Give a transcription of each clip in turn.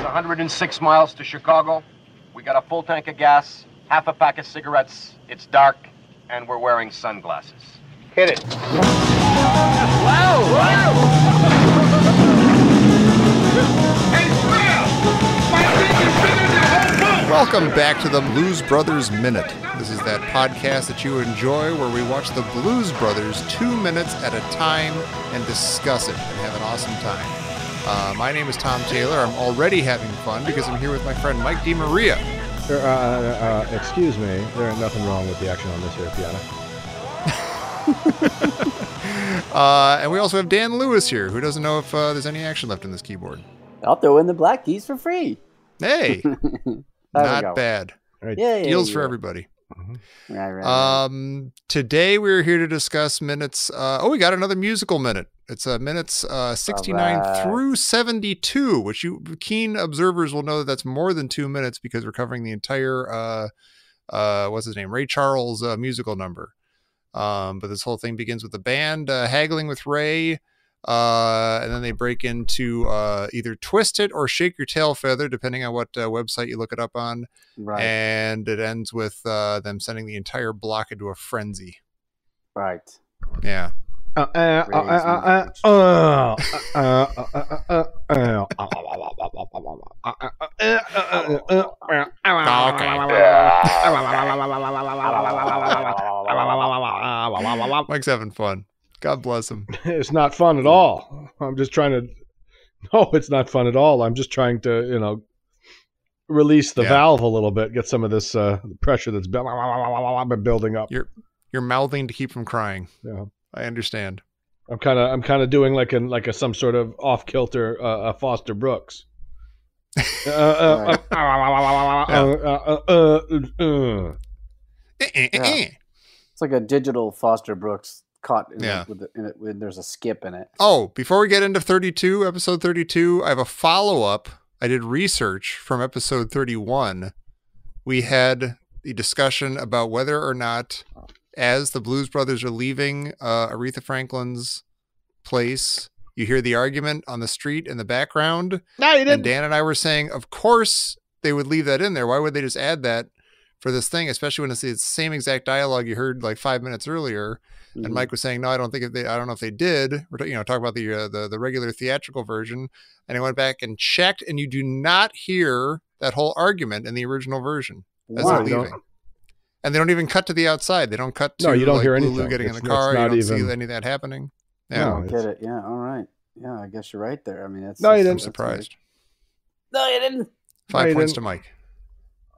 106 miles to Chicago. We got a full tank of gas, half a pack of cigarettes. It's dark, and we're wearing sunglasses. Hit it. Wow! Welcome back to the Blues Brothers Minute. This is that podcast that you enjoy where we watch the Blues Brothers 2 minutes at a time and discuss it and have an awesome time. My name is Tom Taylor. I'm already having fun because I'm here with my friend Mike DeMaria. Excuse me, there ain't nothing wrong with the action on this here piano. And we also have Dan Lewis here, who doesn't know if there's any action left in this keyboard. I'll throw in the black keys for free. Hey, not bad. Right. Deals for everybody. Mm-hmm. Right. Today we're here to discuss minutes. We got another musical minute. It's minutes 69 through 72, which you keen observers will know that that's more than 2 minutes because we're covering the entire what's his name, Ray Charles musical number. But this whole thing begins with the band haggling with Ray, and then they break into either Twist It or Shake Your Tail Feather, depending on what website you look it up on. Right. And it ends with them sending the entire block into a frenzy. Right. Yeah. Mike's having fun. God bless him. It's not fun at all. I'm just trying to... No, it's not fun at all. I'm just trying to, release the valve a little bit, get some of this pressure that's been building up. You're mouthing to keep from crying. Yeah. I understand. I'm kind of doing like a some sort of off kilter Foster Brooks. Right. It's like a digital Foster Brooks caught in it with there's a skip in it. Oh, before we get into episode 32, I have a follow-up. I did research from episode 31. We had the discussion about whether or not, as the Blues Brothers are leaving Aretha Franklin's place, you hear the argument on the street in the background. No, you didn't. And Dan and I were saying, of course they would leave that in there. Why would they just add that for this thing, especially when it's the same exact dialogue you heard like 5 minutes earlier? Mm-hmm. And Mike was saying, no, I don't know if they did. We're talking about the regular theatrical version. And I went back and checked, and you do not hear that whole argument in the original version as they're leaving. And they don't even cut to the outside. They don't cut to you don't hear anything. Lulu getting in the car. You don't see any of that happening. Yeah, I get it. Yeah, all right. Yeah, I guess you're right there. I mean, that's no, you didn't. I'm surprised. No, you didn't. 5 points to Mike.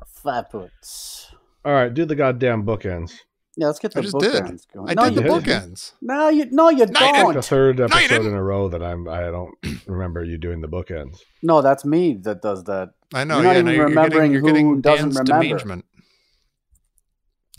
5 points. All right, do the goddamn bookends. Yeah, let's get the bookends going. I did the bookends. No, you don't. It's the third episode in a row that I don't remember you doing the bookends. No, that's me that does that. I know. You're not even remembering you're getting who doesn't Dan's remember. derangement.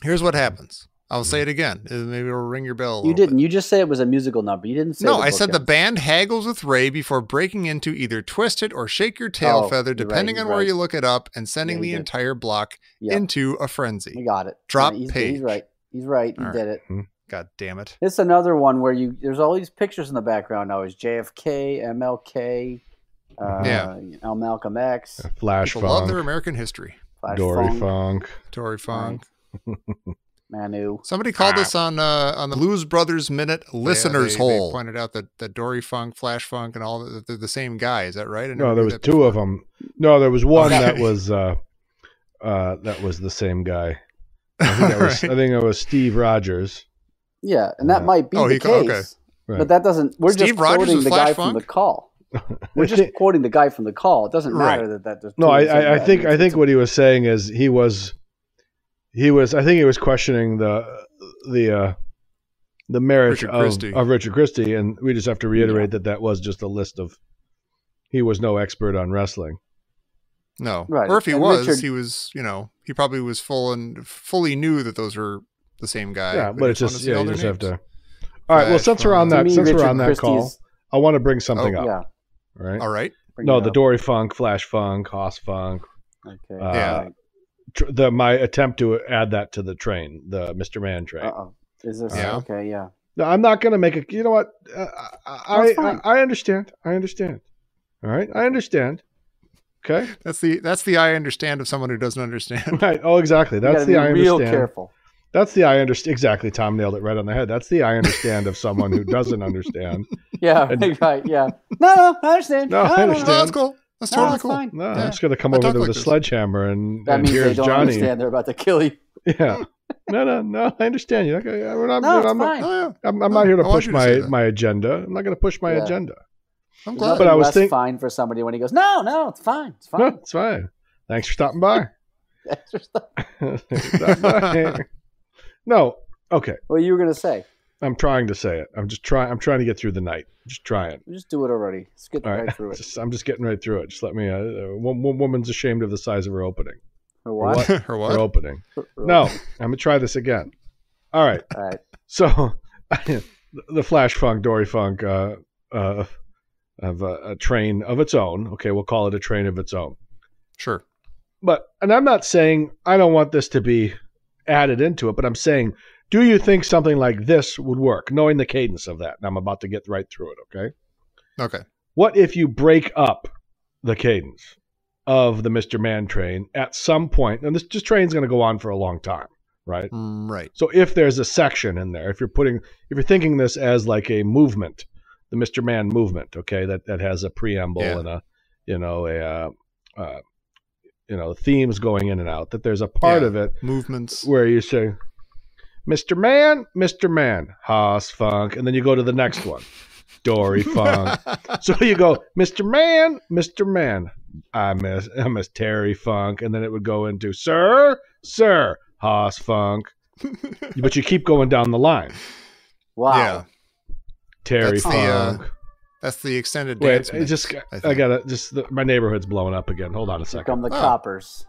Here's what happens. I'll say it again. Maybe it'll ring your bell. You didn't. You just said it was a musical number. You didn't say. No, I said the band haggles with Ray before breaking into either Twist It or Shake Your Tail Feather, depending on where you look it up, and sending the entire block into a frenzy. We got it. Drop page. He's right. He's right. He did it. God damn it. It's another one where there's all these pictures in the background now. It's JFK, MLK, Malcolm X. Flash People Funk. love their American history. Dory Funk. Manu. Somebody called us on the Blues Brothers Minute listeners hole. They pointed out that Dory Funk, Flash Funk, and all they're the same guy. Is that right? No, there was two of them. No, there was one that was the same guy. I think it was Steve Rogers. Yeah, and that might be the case. Okay. Right. But that doesn't. We're Steve just quoting the guy from the call. We're just quoting the guy from the call. It doesn't matter that. No, I think what he was saying is he was questioning the marriage of Richard Christie, and we just have to reiterate that was just a list of. He was no expert on wrestling. No, right. Or if he was, he probably was fully knew that those were the same guy. Yeah, but it's just you just have to. All right. Well, since we're on that call, I want to bring something up. Yeah. Right. All right. The Dory Funk, Flash Funk, Hoss Funk. Okay. My attempt to add that to the train, the Mr. Man train. Uh-oh. Is this okay? Yeah. No, I'm not going to make it. You know what? I understand. All right, I understand. Okay. That's the I understand of someone who doesn't understand. Right. Oh, exactly. That's the I understand. Real careful. That's the I understand. Exactly. Tom nailed it right on the head. That's the I understand of someone who doesn't understand. Yeah. Right. Yeah. No, I understand. No, I understand. No, that's cool. That's totally cool. Fine. No, I'm just going to come over there with a sledgehammer and means here's they don't Johnny. Understand. They're about to kill you. Yeah. No. I understand you. Okay, I'm not here to push my agenda. I'm not going to push my agenda. I'm glad. But I was thinking, fine for somebody when he goes, no, it's fine. It's fine. No, it's fine. Thanks for stopping by. Thanks for stopping by. No. Okay. What you were going to say? I'm trying to say it. I'm trying to get through the night. Just trying. Just do it already. Let's get right through it. I'm just getting right through it. Just let me. One woman's ashamed of the size of her opening. Her what? Her what? Her opening. No, I'm gonna try this again. All right. All right. So, the Flash Funk, Dory Funk, have a train of its own. Okay, we'll call it a train of its own. Sure. And I'm not saying I don't want this to be added into it, but I'm saying, do you think something like this would work, knowing the cadence of that? And I'm about to get right through it, okay? Okay. What if you break up the cadence of the Mr. Man train at some point? And this train's going to go on for a long time, right? Right. So if there's a section in there, if you're thinking this as like a movement, the Mr. Man movement, okay, that has a preamble and themes going in and out, that there's a part of it, movements, where you say, Mr. Man, Haas Funk, and then you go to the next one, Dory Funk. So you go, Mr. Man, I miss Terry Funk, and then it would go into Sir, Haas Funk. But you keep going down the line. Wow. Yeah. Terry Funk. That's the extended dance. Wait, my neighborhood's blowing up again. Hold on a second. Here come the coppers.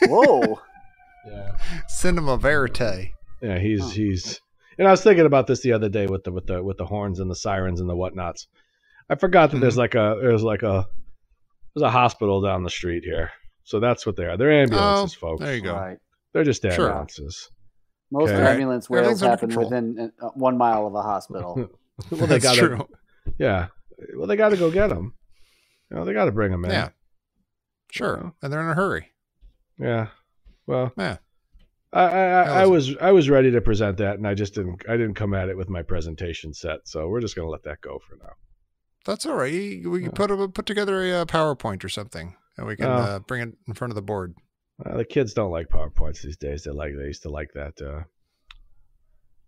Whoa. Yeah. Cinema verite. Yeah, he's. And I was thinking about this the other day with the horns and the sirens and the whatnots. I forgot that there's a hospital down the street here. So that's what they are. They're ambulances, folks. There you go. Right. They're just ambulances. Sure. Most ambulance wails happen within 1 mile of a hospital. Well, that's true. Yeah. Well, they got to go get them. They got to bring them in. Yeah. Sure. And they're in a hurry. Yeah. Well. Yeah. I was ready to present that, and I didn't come at it with my presentation set. So we're just going to let that go for now. That's all right. We can put together a PowerPoint or something, and we can bring it in front of the board. The kids don't like PowerPoints these days. They used to like that.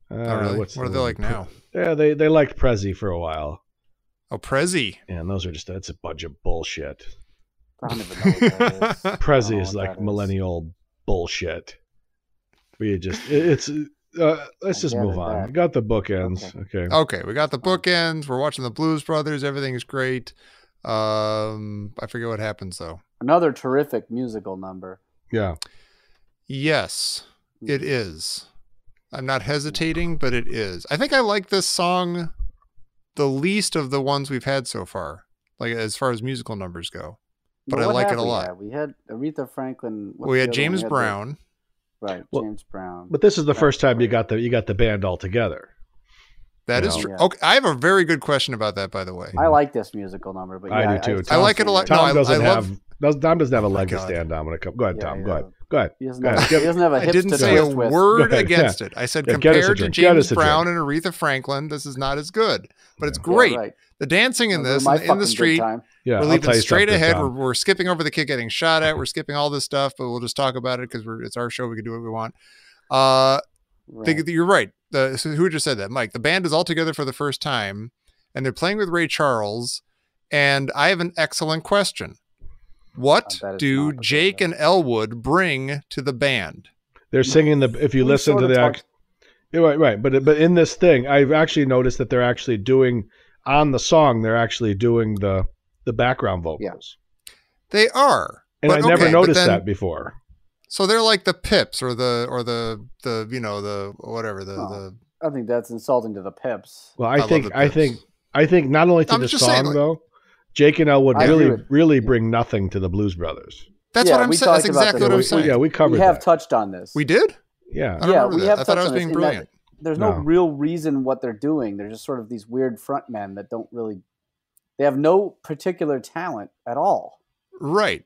Really? What are they like now? Yeah, they liked Prezi for a while. Oh, Prezi. Yeah, and that's a bunch of bullshit. I don't even know what that is. Prezi is like millennial bullshit. Let's just move on. We got the bookends. Okay, we got the bookends. We're watching the Blues Brothers. Everything is great. I forget what happens though. Another terrific musical number. Yeah. Yes, it is. I'm not hesitating, but it is. I think I like this song the least of the ones we've had so far, like as far as musical numbers go. But I like it a lot. We had Aretha Franklin. We had James Brown. James Brown. But this is the first time you got the band all together. That is true. Yeah. Okay, I have a very good question about that, by the way. I like this musical number, but I do too. I like it a lot. Tom doesn't have a leg to stand on when it comes. Go ahead, Tom. Go ahead. He doesn't have a I didn't say a word against it. I said compared to James Brown and Aretha Franklin, this is not as good, but it's great. Yeah, right. The dancing in this in the street, we're leaving straight ahead. We're skipping over the kid getting shot at. We're skipping all this stuff, but we'll just talk about it because it's our show. We can do what we want. You're right. Who just said that? Mike. The band is all together for the first time, and they're playing with Ray Charles. And I have an excellent question. What do Jake and Elwood bring to the band? They're singing if you listen to the right. But in this thing, I've actually noticed that they're actually doing on the song. They're actually doing the background vocals. Yeah. They are, and I never noticed that before. So they're like the Pips or the whatever the. I think that's insulting to the Pips. Well, I think not only to the song though, Jake and Elwood really bring nothing to the Blues Brothers. That's what I'm saying. That's exactly what I'm saying. Yeah, we covered. We have touched on this. We did. Yeah. I thought I was being brilliant. There's no real reason what they're doing. They're just sort of these weird front men that don't really They have no particular talent at all. Right.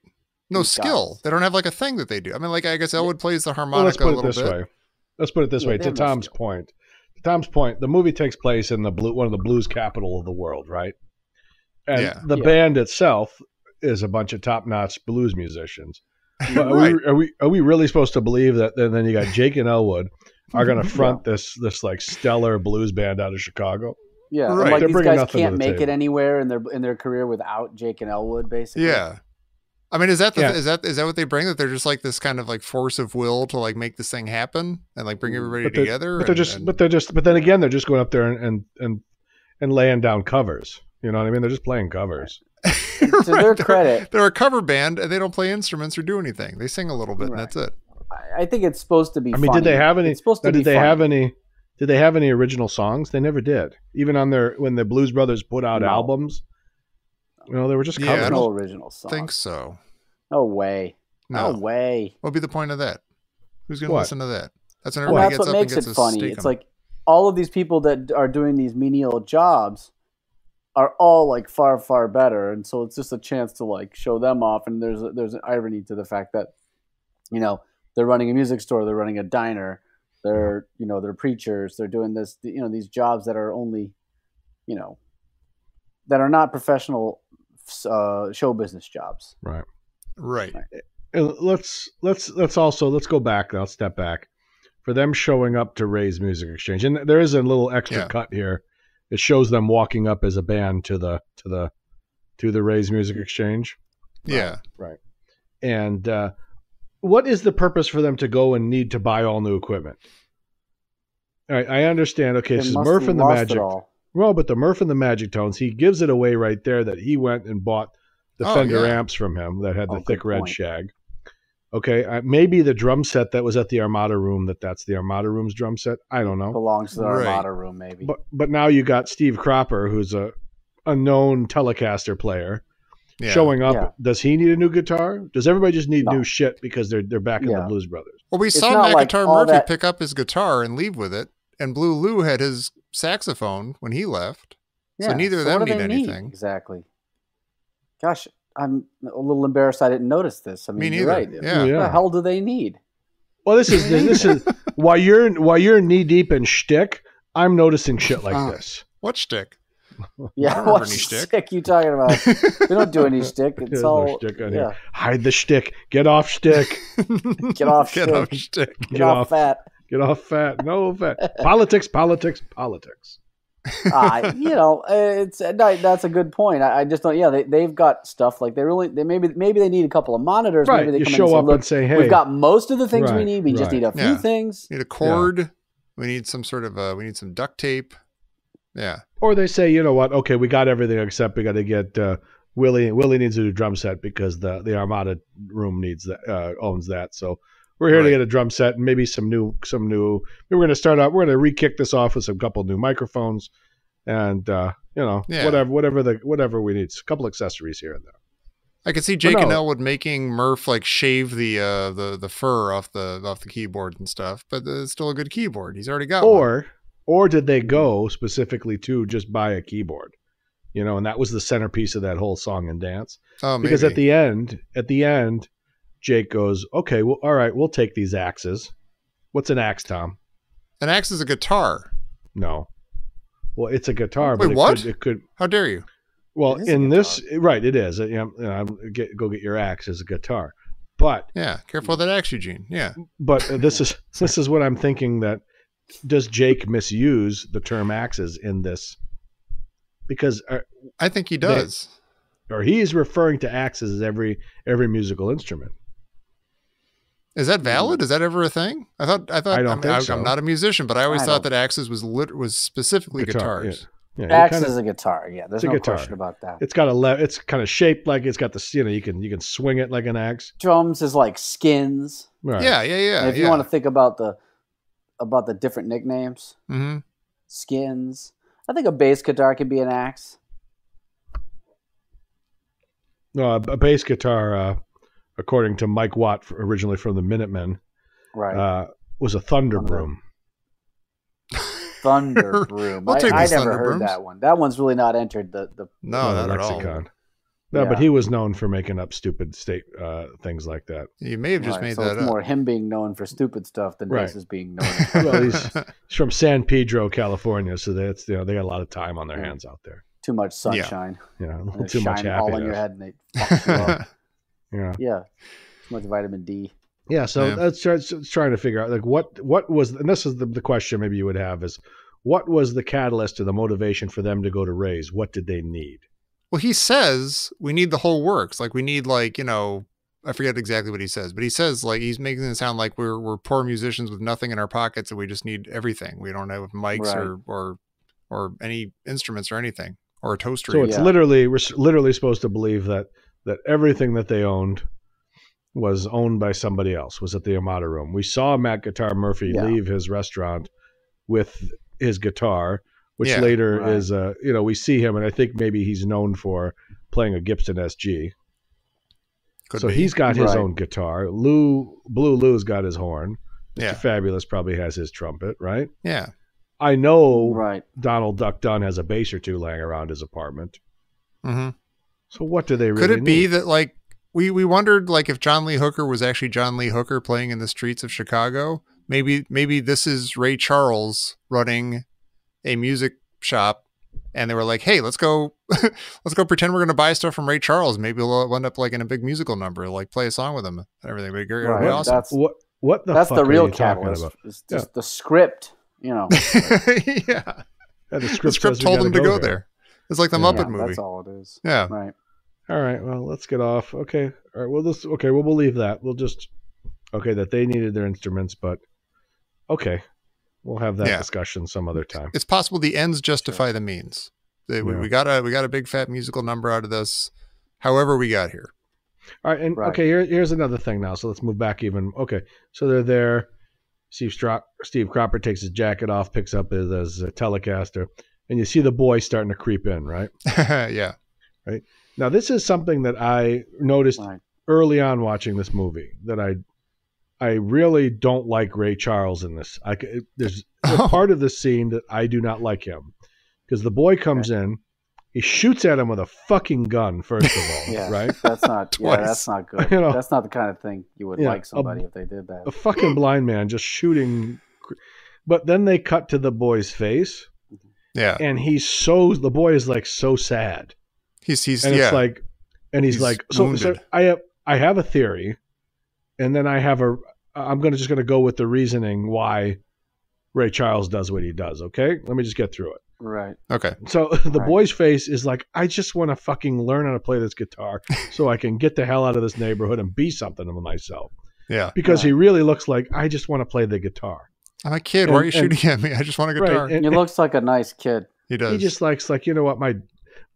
No skill. They don't have like a thing that they do. I mean, like I guess Elwood plays the harmonica a little bit. Let's put it this way. To Tom's point, the movie takes place in one of the blues capital of the world, right? And the band itself is a bunch of top-notch blues musicians. Right. Are we really supposed to believe that? Then you got Jake and Elwood are going to front this like stellar blues band out of Chicago. Yeah, right. Like these guys can't make it anywhere in their career without Jake and Elwood, basically. Yeah. I mean, is that what they bring? That they're just like this kind of like force of will to like make this thing happen and like bring everybody together. But then again, they're just going up there and laying down covers. You know what I mean? They're just playing covers. To their credit, they're a cover band and they don't play instruments or do anything. They sing a little bit and that's it. I think it's supposed to be. I mean, did they have any? Did they have any original songs? They never did. Even on when the Blues Brothers put out albums. They were just covers. No original songs. I think so. No way. No way. What'd be the point of that? Who's going to listen to that? That's when everybody gets up and gets what makes it funny. It's like all of these people that are doing these menial jobs are all like far, far better. And so it's just a chance to like show them off. And there's an irony to the fact that, they're running a music store, they're running a diner, they're preachers, they're doing this, these jobs that are only, that are not professional show business jobs. Right. And let's go back. I'll step back for them showing up to Ray's Music Exchange. And there is a little extra cut here. It shows them walking up as a band to the Ray's Music Exchange. Yeah. Right. And what is the purpose for them to go and need to buy all new equipment? All right, I understand. Okay, this is Murph and the Magic. Well, but the Murph and the Magic Tones, he gives it away right there that he went and bought the Fender amps from him that had the thick red shag. Okay, maybe the drum set that was at the Armada Room, that's the Armada Room's drum set. I don't know. Belongs to the Armada Room, maybe. But now you got Steve Cropper, who's a known Telecaster player, showing up. Yeah. Does he need a new guitar? Does everybody just need new shit because they're back in the Blues Brothers? Well, we saw Mac Guitar Murphy pick up his guitar and leave with it, and Blue Lou had his saxophone when he left. So neither of them need anything. Exactly. Gosh, I'm a little embarrassed I didn't notice this. I mean, Me you're neither. right. Yeah. What the hell do they need? Well, this is while you're knee deep in shtick, I'm noticing shit like this. What shtick? Yeah, what shtick you talking about? We don't do any shtick. It's all no shtick on here. Hide the shtick. Get off shtick. Get off shtick. Get off shtick. Get off fat. Get off fat. No fat. Politics. That's a good point. I just don't. Yeah, they've got stuff like maybe they need a couple of monitors. Right. Maybe they come show up and say, "Hey, we've got most of the things we need. We just need a few things. We need a cord. Yeah. We need some sort of we need some duct tape. Yeah. Or they say, you know what? Okay, we got everything except we got to get Willie. Willie needs a new drum set because the Armada Room needs that owns that. So we're here to get a drum set and maybe some new. We're going to start out. We're going to re-kick this off with some couple new microphones, and whatever we need. A couple accessories here and there. I could see Jake and Elwood making Murph like shave the fur off the keyboard and stuff, but it's still a good keyboard. He's already got one. Or did they go specifically to just buy a keyboard? And that was the centerpiece of that whole song and dance. Oh, maybe. Because at the end, Jake goes, "Okay, well, all right, we'll take these axes." What's an axe, Tom? An axe is a guitar. No. Well, it's a guitar. Wait, but what? It could. How dare you? Well, in this, right, it is. Go get your axe as a guitar. But careful of that axe, Eugene. Yeah. But this is what I'm thinking that. Does Jake misuse the term axes in this? Because I think he does. Or he is referring to axes as every musical instrument. Is that valid? Is that ever a thing? I thought. I don't think so. I'm not a musician, but I always thought that axes was specifically guitars. Yeah, axe is a guitar. Yeah, there's no question about that. It's got it's kind of shaped like it's got the you can swing it like an axe. Drums is like skins. Right. Yeah. And if you want to think about the different nicknames, skins. I think a bass guitar could be an axe. No, a bass guitar, according to Mike Watt, originally from the Minutemen, was a thunder broom. Thunder Broom. We'll take I these never Thunder heard Brooms. that one. That one's really not entered the No, not at all. lexicon. No, Yeah. but he was known for making up stupid things like that. You may have just Right, made so that it's up. more him being known for stupid stuff than Right. Bass being known. For Well, he's from San Pedro, California, so that's they got a lot of time on their hands out there. too much sunshine. A And little it's too much shining all on your happiness. head, and they fuck you up. Yeah. Yeah, too much vitamin D. Yeah, so Yeah. that's trying to figure out like what was, and this is the question maybe you would have is, what was the catalyst or the motivation for them to go to Ray's? What did they need? Well, he says we need the whole works. Like we need I forget exactly what he says, but he says like he's making it sound like we're poor musicians with nothing in our pockets and we just need everything. We don't have mics Right. or any instruments or anything or a toaster. So it's Yeah. we're literally supposed to believe that everything that they owned was owned by somebody else, was at the Amada Room. We saw Matt Guitar Murphy Yeah. leave his restaurant with his guitar, which Yeah. later Right. is we see him, and I think maybe he's known for playing a Gibson SG. Could So be. he's got his Right. own guitar. Blue Lou's got his horn. Mr. Yeah. Fabulous probably has his trumpet, right? Yeah. I know Right. Donald Duck Dunn has a bass or two laying around his apartment. Mm-hmm. So what do they really Could it be need? that like we wondered like if John Lee Hooker was actually John Lee Hooker playing in the streets of Chicago? Maybe this is Ray Charles running a music shop, and they were like, "Hey, let's go pretend we're going to buy stuff from Ray Charles. Maybe we'll end up like in a big musical number, like play a song with him and everything. It'd be great. It'd be Right. awesome." That's What the that's fuck the are real you talking catalyst. about? It's just the script. yeah, Yeah, the the script, script says we told gotta them to go there. It's like the Yeah. Muppet movie. That's all it is. Yeah. Right. All right, well, let's get off. Okay, all right. Well, we'll believe that. We'll just that they needed their instruments, but okay, we'll have that Yeah. discussion some other time. It's possible the ends justify the means. We got a big fat musical number out of this. However, we got here. All right, and Right. okay, here's another thing now. So let's move back even. Okay, so they're there. Steve Cropper takes his jacket off, picks up his Telecaster, and you see the boy starting to creep in, right? Yeah. Now, this is something that I noticed Right. early on watching this movie, that I really don't like Ray Charles in this. There's a part of the scene that I do not like him, because the boy comes in, he shoots at him with a fucking gun, first of all, Yeah. right? That's not. Twice. Yeah, that's not good. You know, That's not the kind of thing you would yeah, like somebody if they did that. A fucking blind man just shooting. But then they cut to the boy's face, Yeah. and the boy is like so sad. He's And yeah. it's like, and he's like, so wounded. I have a theory, and then I'm just gonna go with the reasoning why Ray Charles does what he does. Okay, let me just get through it. Right. Okay. So the Right. boy's face is like, I just want to fucking learn how to play this guitar so I can get the hell out of this neighborhood and be something to myself. Yeah. Because he really looks like, I just want to play the guitar. I'm a kid. Why are you And- shooting at me? I just want a guitar. Right, and- He looks like a nice kid. He does. He just likes, like, you know what, my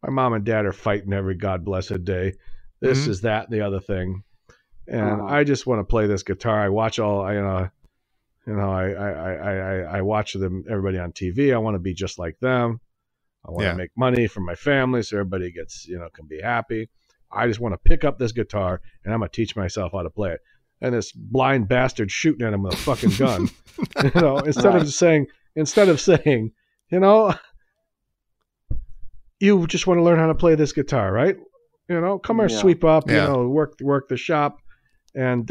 mom and dad are fighting every god blessed day. This Mhm. is that and the other thing, and Uh-huh. I just want to play this guitar. I watch I watch everybody on TV. I want to be just like them. I want Yeah. to make money for my family so everybody gets can be happy. I just want to pick up this guitar and I'm gonna teach myself how to play it. And this blind bastard shooting at him with a fucking gun, instead Right. of saying, you just want to learn how to play this guitar, right? Come here, Yeah. sweep up, Yeah. work the shop, and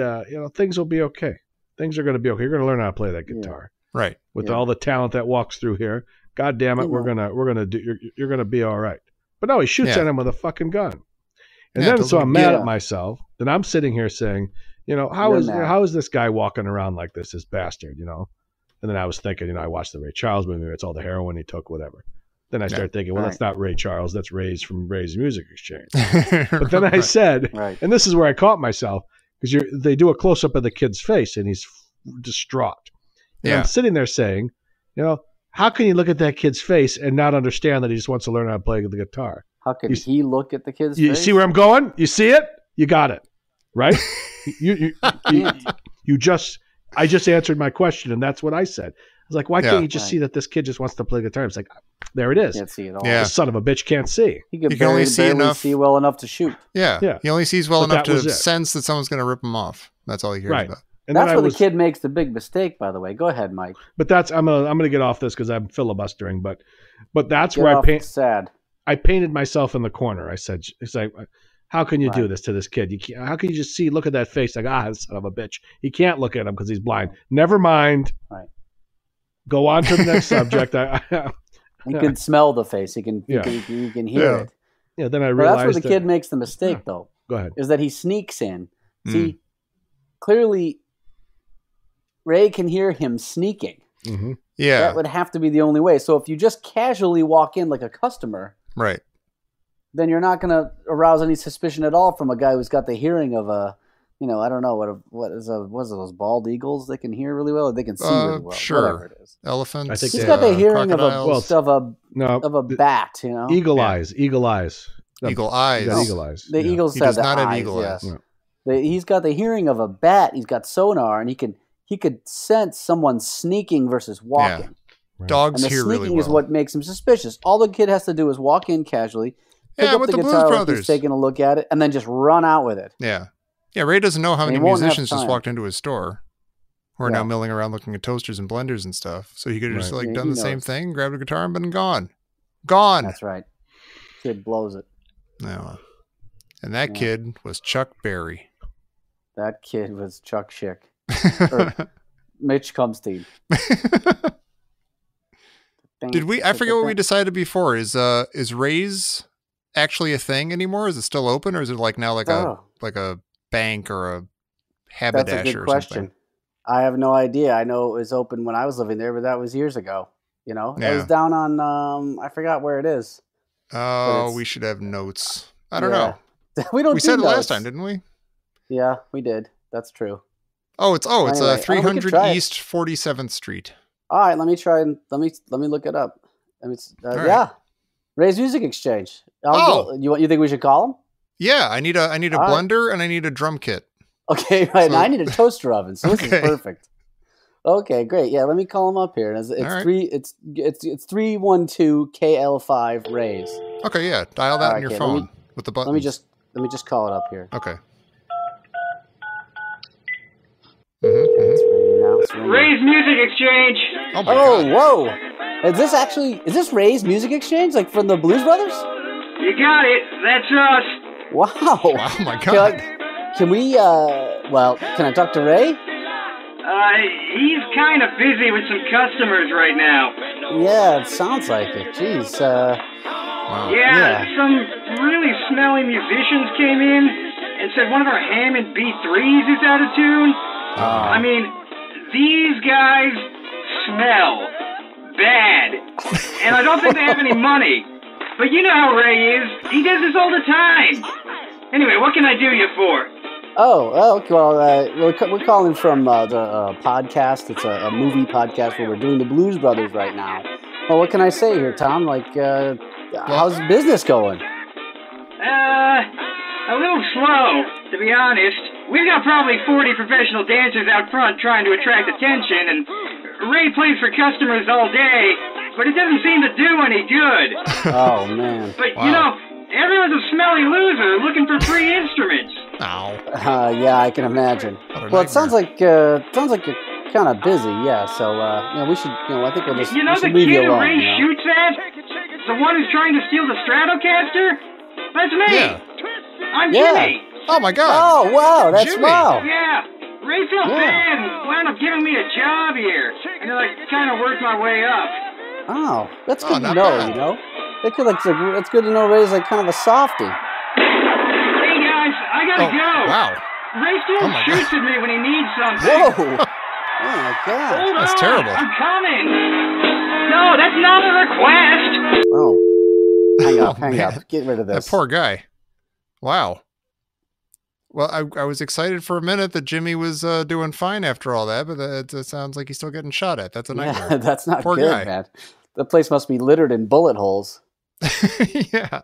things will be okay. Things are going to be okay. You're going to learn how to play that Yeah. guitar right. with Yeah. all the talent that walks through here. God damn it, You we're gonna do. You're gonna be all right. But no, he shoots Yeah. at him with a fucking gun, and Yeah, then it so I'm doesn't- mad Yeah. at myself. Then I'm sitting here saying, how You're is mad. this guy walking around like this bastard, And then I was thinking, I watched the Ray Charles movie. It's all the heroin he took, whatever. Then I started thinking, well, Right. that's not Ray Charles. That's Ray's from Ray's Music Exchange. But then I Right. said, Right. and this is where I caught myself, because they do a close up of the kid's face, and he's distraught. And Yeah. I'm sitting there saying, how can you look at that kid's face and not understand that he just wants to learn how to play the guitar? How could You- he look at the kid's You face? see where I'm going? You see it? You got it, right? I just answered my question, and that's what I said. I was like, why Yeah. can't you just Right. see that this kid just wants to play guitar? It's like, there it is. Can't see it all. Yeah. The son of a bitch can't see. He could He can only barely, see barely enough. see well enough to shoot. Yeah. Yeah. He only sees well But enough that was to it. sense that someone's going to rip him off. That's all he cares Right. about. And that's where the kid makes the big mistake, by the way. Go ahead, Mike. But I'm gonna get off this because I'm filibustering. But that's where I painted myself in the corner. I said, it's like, how can you do this to this kid? How can you just look at that face like, son of a bitch. He can't look at him because he's blind. Never mind. Right. Go on to the next subject. You can smell the face. You can hear it. Yeah. Then I realized that's where the kid makes the mistake, though. Go ahead. Is that he sneaks in. See, clearly, Ray can hear him sneaking. Mm-hmm. Yeah, that would have to be the only way. So if you just casually walk in like a customer, right, then you're not going to arouse any suspicion at all from a guy who's got the hearing of a, I don't know what is those bald eagles? They can hear really well, or they can see really well. Sure, whatever it is. Elephants. I think he's got the hearing of a bat. Eagle eyes. Eagle eyes. The eagles he does not have eagle eyes. Yeah. He's got the hearing of a bat. He's got sonar, and he could sense someone sneaking versus walking. Yeah. Right. Dogs hear really well. Sneaking is what makes him suspicious. All the kid has to do is walk in casually, pick up the guitar like he's taking a look at it, and then just run out with it. Yeah. Yeah, Ray doesn't know how many musicians just walked into his store who are now milling around looking at toasters and blenders and stuff. So he could have just done the same thing, grabbed a guitar and been gone. Gone. That's right. Kid blows it. No. And that kid was Chuck Berry. That kid was Chuck Schick. Or Mitch Cumstein. I forget what we decided before. Is Ray's actually a thing anymore? Is it still open, or is it now like a bank or a haberdasher? That's a good or question. Something? I have no idea. I know it was open when I was living there, but that was years ago. It was down on I forgot where it is. Oh, we should have notes. I don't know. We said it last time, didn't we? Yeah, we did. That's true. Oh, it's 300 East 47th Street. All right, let me try and let me look it up. Yeah, Ray's Music Exchange. You think we should call him? Yeah, I need a blender and I need a drum kit. Okay, right. So, and I need a toaster oven, so this is perfect. Okay, great. Yeah, let me call him up here. It's 312 KL5 Rays. Okay, yeah. Dial that on your phone with the button. Let me just call it up here. Okay. Ray's Music Exchange. Oh my God. Whoa! Is this Ray's Music Exchange, like from the Blues Brothers? You got it. That's us. Wow. Oh my God. Can I talk to Ray? He's kind of busy with some customers right now. Yeah, it sounds like it. Jeez. Wow. Yeah, some really smelly musicians came in and said one of our Hammond B3s is out of tune. I mean, these guys smell bad. And I don't think they have any money. But you know how Ray is. He does this all the time. Anyway, what can I do you for? We're calling from the podcast. It's a movie podcast where we're doing the Blues Brothers right now. Well, what can I say here, Tom? How's business going? A little slow, to be honest. We've got probably 40 professional dancers out front trying to attract attention, and Ray plays for customers all day, but it doesn't seem to do any good. Oh, man. But, everyone's a smelly loser looking for free instruments. Ow. Yeah, I can imagine. Well, it sounds like you're kind of busy, yeah. So, we should, I think we'll just the leave you kid alone. Ray shoots at? The one who's trying to steal the Stratocaster? That's me. Yeah. I'm Jimmy. Oh my God. Oh, wow, that's Jimmy. wow. Yeah. Ray felt bad and wound up giving me a job here. And I kind of worked my way up. Oh, that's good to know, bad. It's good to know Ray's kind of a softie. Hey guys, I gotta go. Wow. Ray still shoots at me when he needs something. Whoa. Oh my God. Hold That's on, terrible. I'm coming. No, that's not a request. Oh. Hang up. Get rid of this. That poor guy. Wow. Well, I was excited for a minute that Jimmy was doing fine after all that, but it sounds like he's still getting shot at. That's a nightmare. Yeah, that's not poor good, guy. man. The place must be littered in bullet holes. Yeah.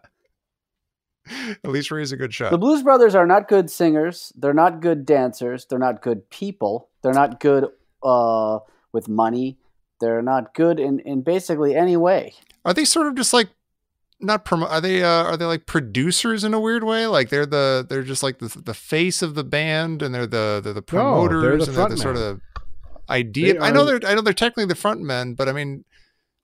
At least Ray's a good shot. The Blues Brothers are not good singers. They're not good dancers. They're not good people. They're not good with money. They're not good in basically any way. Are they sort of just like not promote. Are they like producers in a weird way? Like they're just like the face of the band, and they're the promoters, they're the and they're the front sort men. of idea. I know they're technically the front men, but I mean,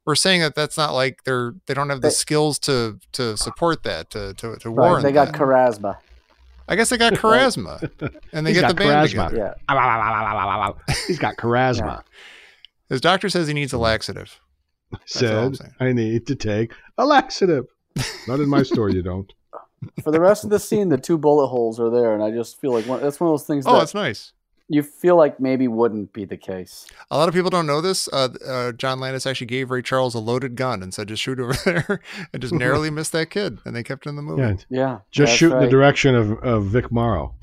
we're saying that that's not like they don't have the skills to support that to warrant. They got that. charisma. I guess they got charisma, and they get the band together. Yeah. He's got charisma. His doctor says he needs a laxative. Said, I need to take a laxative. Not in my store, you don't. For the rest of the scene, the 2 bullet holes are there, and I just feel like that's one of those things. Oh, that's nice. You feel like maybe wouldn't be the case. A lot of people don't know this. John Landis actually gave Ray Charles a loaded gun and said, just shoot over there, and just narrowly missed that kid. And they kept it in the movie. Yeah. Just shoot in the direction of Vic Morrow.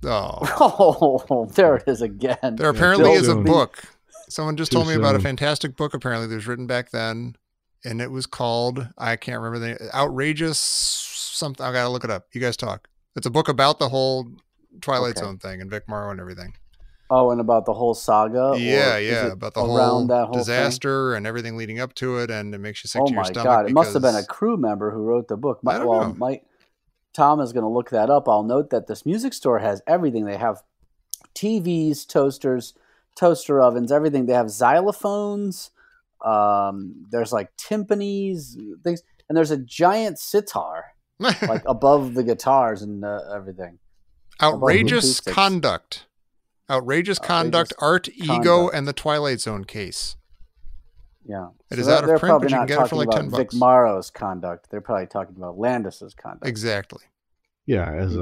Oh, there it is again. There apparently is a soon. book. Someone just told me about a soon. fantastic book apparently that was written back then. And it was called, I can't remember the name, Outrageous something. I got to look it up. You guys talk. It's a book about the whole Twilight Zone thing and Vic Morrow and everything. Oh, and about the whole saga? Yeah, about the whole disaster and everything leading up to it, and it makes you sick to your stomach. Oh my God, it must have been a crew member who wrote the book. I don't know. Tom is going to look that up. I'll note that this music store has everything. They have TVs, toasters, toaster ovens, everything. They have xylophones. There's like timpanis, things, and there's a giant sitar like above the guitars and everything. Outrageous conduct. Outrageous conduct, art, ego, and the Twilight Zone case. Yeah. It is out of print, but you can get it for like $10. Vic Morrow's conduct. They're probably talking about Landis's conduct. Exactly. Yeah, as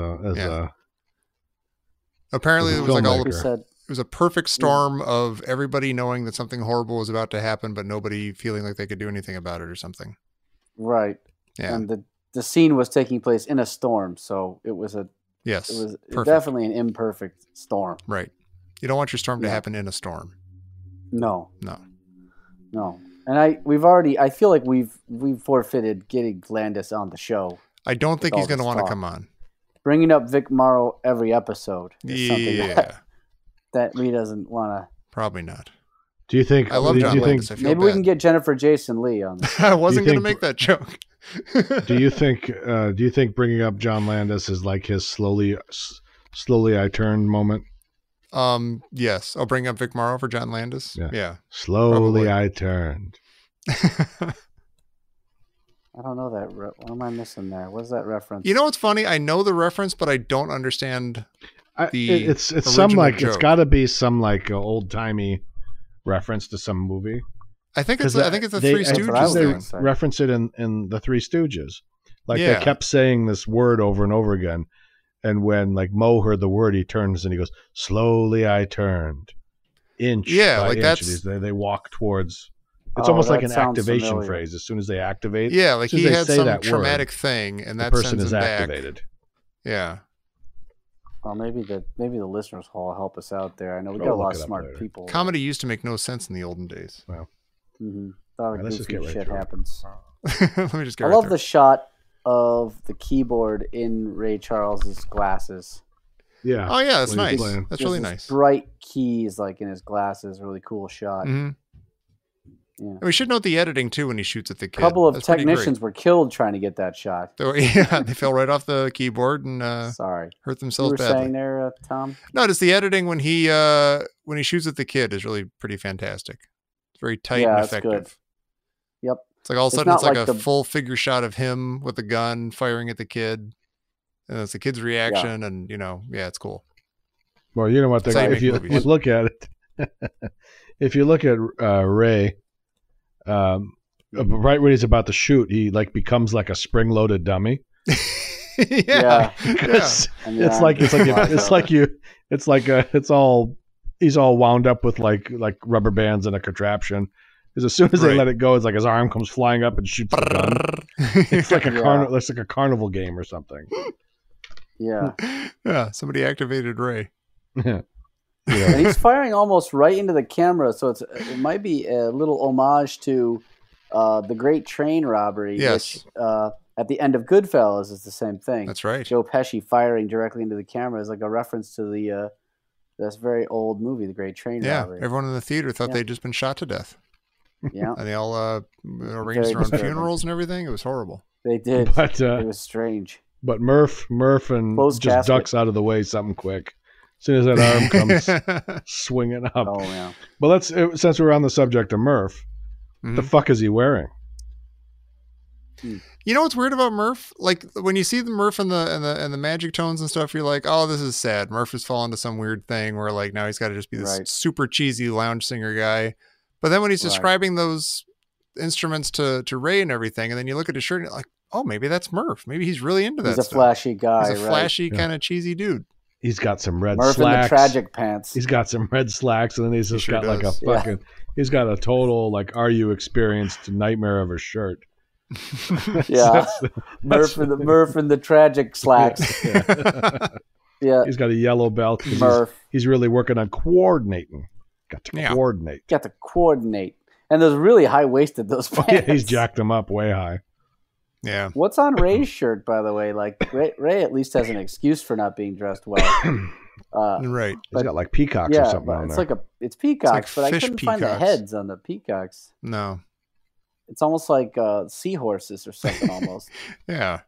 apparently it was like all it was a perfect storm of everybody knowing that something horrible was about to happen, but nobody feeling like they could do anything about it or something. Right. Yeah. And the scene was taking place in a storm, so it was definitely an imperfect storm. Right. You don't want your storm to happen in a storm. No. And I feel like we've forfeited getting Landis on the show. I don't think he's going to want to come on. Bringing up Vic Morrow every episode is something that he doesn't want to. Probably not. Do you think? I love John Landis. Maybe we can get Jennifer Jason Leigh on this. I wasn't going to make that joke. Do you think bringing up John Landis is like his slowly I turned moment? Yes. I'll bring up Vic Morrow for John Landis. Yeah. Slowly probably. I turned. I don't know that. What am I missing there? What's that reference? You know what's funny? I know the reference, but I don't understand it's some like joke. It's got to be some like old timey reference to some movie. I think it's the Three Stooges thing. They reference it in the Three Stooges. Like they kept saying this word over and over again. And when like Moe heard the word, he turns and he goes, "Slowly I turned, inch by inch." That's they walk towards. It's almost like an activation phrase. As soon as they activate, like he had some traumatic thing, and that person sends is him activated. Back. Yeah. Well, maybe the listeners will help us out there. I know we got a lot of smart people. Comedy used to make no sense in the olden days. Wow. Goofy shit happens. Let me just get. I love the shot of the keyboard in Ray Charles's glasses. Yeah. Oh yeah, that's nice. That's really nice. Bright keys like in his glasses. Really cool shot. Mm-hmm. Yeah. And we should note the editing too when he shoots at the kid. A couple of technicians were killed trying to get that shot. Yeah, they fell right off the keyboard and hurt themselves badly. You were saying there, Tom? No, just the editing when he shoots at the kid is really pretty fantastic. It's very tight and effective. Good. Yep. It's like all of a sudden it's like a full figure shot of him with a gun firing at the kid. And it's the kid's reaction and it's cool. Well, you know what? If you look at it, if you look at Ray, right when he's about to shoot, he like becomes like a spring-loaded dummy. He's all wound up with like rubber bands and a contraption. Because as soon as they let it go, it's like his arm comes flying up and shoots the gun. It's like it's like a carnival game or something. Yeah. Yeah. Somebody activated Ray. Yeah. And he's firing almost right into the camera, so it might be a little homage to the Great Train Robbery, which at the end of Goodfellas is the same thing. That's right. Joe Pesci firing directly into the camera is like a reference to this very old movie, The Great Train Robbery. Yeah, everyone in the theater thought they'd just been shot to death. Yeah. And they all arranged their own funerals and everything. It was horrible. They did. But it was strange. But Murph and Closed just casket. ducks out of the way something quick. As soon as that arm comes swinging up. Oh yeah. But since we're on the subject of Murph, the fuck is he wearing? You know what's weird about Murph? Like when you see the Murph and the magic tones and stuff, you're like, oh, this is sad. Murph has fallen to some weird thing where like now he's got to just be this super cheesy lounge singer guy. But then when he's describing those instruments to Ray and everything, and then you look at his shirt and you're like, oh, maybe that's Murph. Maybe he's really into that. He's a flashy guy. He's a flashy kind of cheesy dude. He's got some red Murph slacks. in the tragic pants. He's got some red slacks, and then he's just got like a fucking. He's got a total like, are you experienced nightmare of a shirt? Yeah, Murph in the tragic slacks. Yeah. He's got a yellow belt. Murph. He's really working on coordinating. Got to coordinate. Got to coordinate. And those really high waisted those pants. Yeah, he's jacked them up way high. Yeah. What's on Ray's shirt, by the way? Like Ray at least has an excuse for not being dressed well. Right. He's got like peacocks or something on there. It's peacocks, but I fish couldn't find the heads on the peacocks. No. It's almost like seahorses or something almost. Yeah.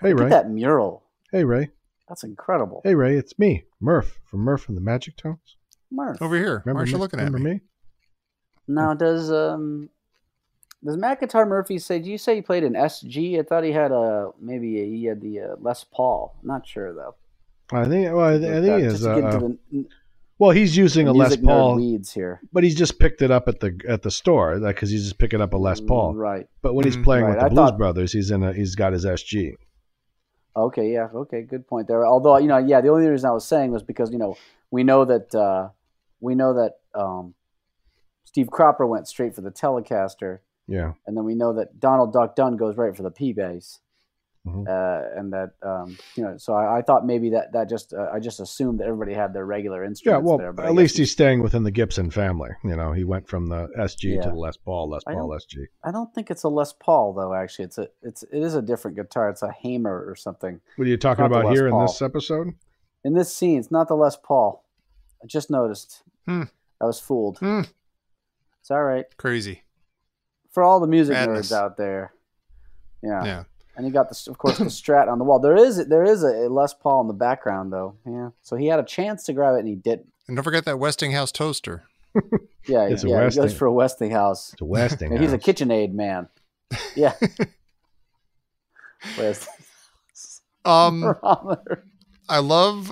Hey, Look Ray. at that mural. Hey, Ray. That's incredible. Hey, Ray, it's me, Murph, from Murph and the Magic Tones. Murph. Over here. Why aren't you looking at me? Now, does Matt Guitar Murphy say, do you say he played an SG? I thought he had he had the Les Paul. I'm not sure, though. I think he is. Well, he's using a Les Paul weeds here, but he's just picked it up at the store, because he's just picking up a Les Paul. Right. But when he's playing with the Blues Brothers, he's got his SG. Okay, yeah, okay, good point there. Although, the only reason I was saying was because we know that Steve Cropper went straight for the Telecaster. Yeah. And then we know that Donald Duck Dunn goes right for the P bass. And that so I thought maybe that just I just assumed that everybody had their regular instruments there. But at least he's staying within the Gibson family. He went from the SG to the Les Paul, SG. I don't think it's a Les Paul though. Actually, it is a different guitar. It's a Hamer or something. What are you talking about here in this episode? In this scene, it's not the Les Paul. I just noticed. I was fooled. It's all right. Crazy. For all the music nerds out there. Yeah. Yeah. And he got of course the Strat on the wall. There is a Les Paul in the background though. Yeah. So he had a chance to grab it and he didn't. And don't forget that Westinghouse toaster. Yeah, he goes for a Westinghouse. It's a Westinghouse. He's a KitchenAid man. Yeah. I love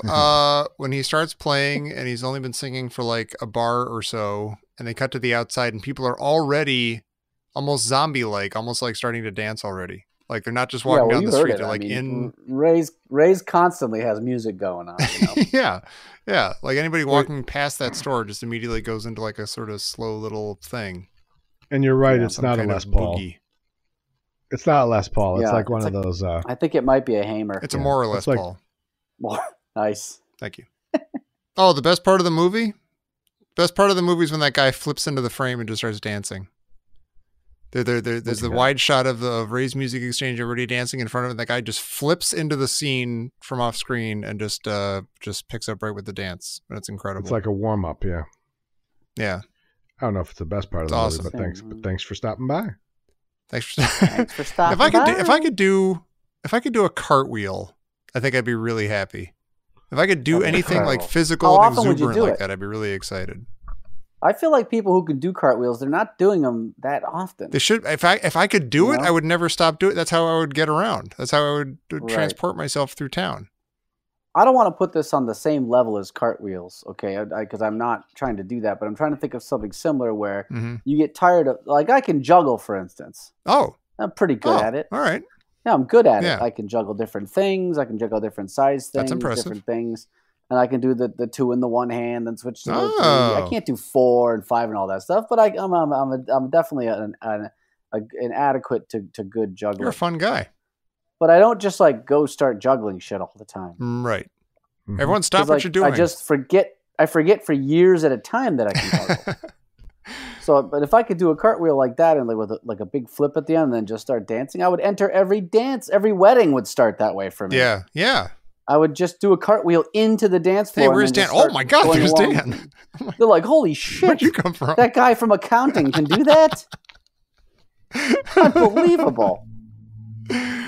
when he starts playing and he's only been singing for like a bar or so, and they cut to the outside and people are already almost zombie-like, almost like starting to dance already. Like they're not just walking down the street; they're like in. Ray's constantly has music going on. Yeah. Like anybody walking past that store just immediately goes into like a sort of slow little thing. And you're right; it's not a Les Paul. Boogie. It's not a Les Paul. It's like one of those. I think it might be a Hamer. It's a more or less Paul. Nice. Thank you. Oh, the best part of the movie? Best part of the movie is when that guy flips into the frame and just starts dancing. There's the wide shot of Ray's Music Exchange, everybody dancing in front of it. That guy just flips into the scene from off screen and just picks up right with the dance. And it's incredible. It's like a warm up, yeah. Yeah. I don't know if it's the best part of the movie, but thanks for stopping by. Thanks for stopping by. If I could do a cartwheel, I think I'd be really happy. If I could do anything like physical and exuberant like that, I'd be really excited. I feel like people who can do cartwheels, they're not doing them that often. They should. If I could do it, I would never stop doing it. That's how I would get around. That's how I would transport myself through town. I don't want to put this on the same level as cartwheels, okay? Because I'm not trying to do that, but I'm trying to think of something similar where you get tired of, like I can juggle, for instance. Oh. I'm pretty good at it. All right. Yeah, I'm good at it. I can juggle different things. I can juggle different size things. That's impressive. Different things. And I can do the 2 in the one hand and switch to the 3. I can't do 4 and 5 and all that stuff, but I'm definitely an adequate to good juggler. You're a fun guy. But I don't just like go start juggling shit all the time. Right. Everyone stop what you're doing. I just forget. I forget for years at a time that I can juggle. So, but if I could do a cartwheel like that and with a big flip at the end and then just start dancing, I would enter every dance. Every wedding would start that way for me. Yeah, yeah. I would just do a cartwheel into the dance floor. Hey, where's Dan? Oh my God, there's Dan. They're like, holy shit. Where'd you come from? That guy from accounting can do that? Unbelievable.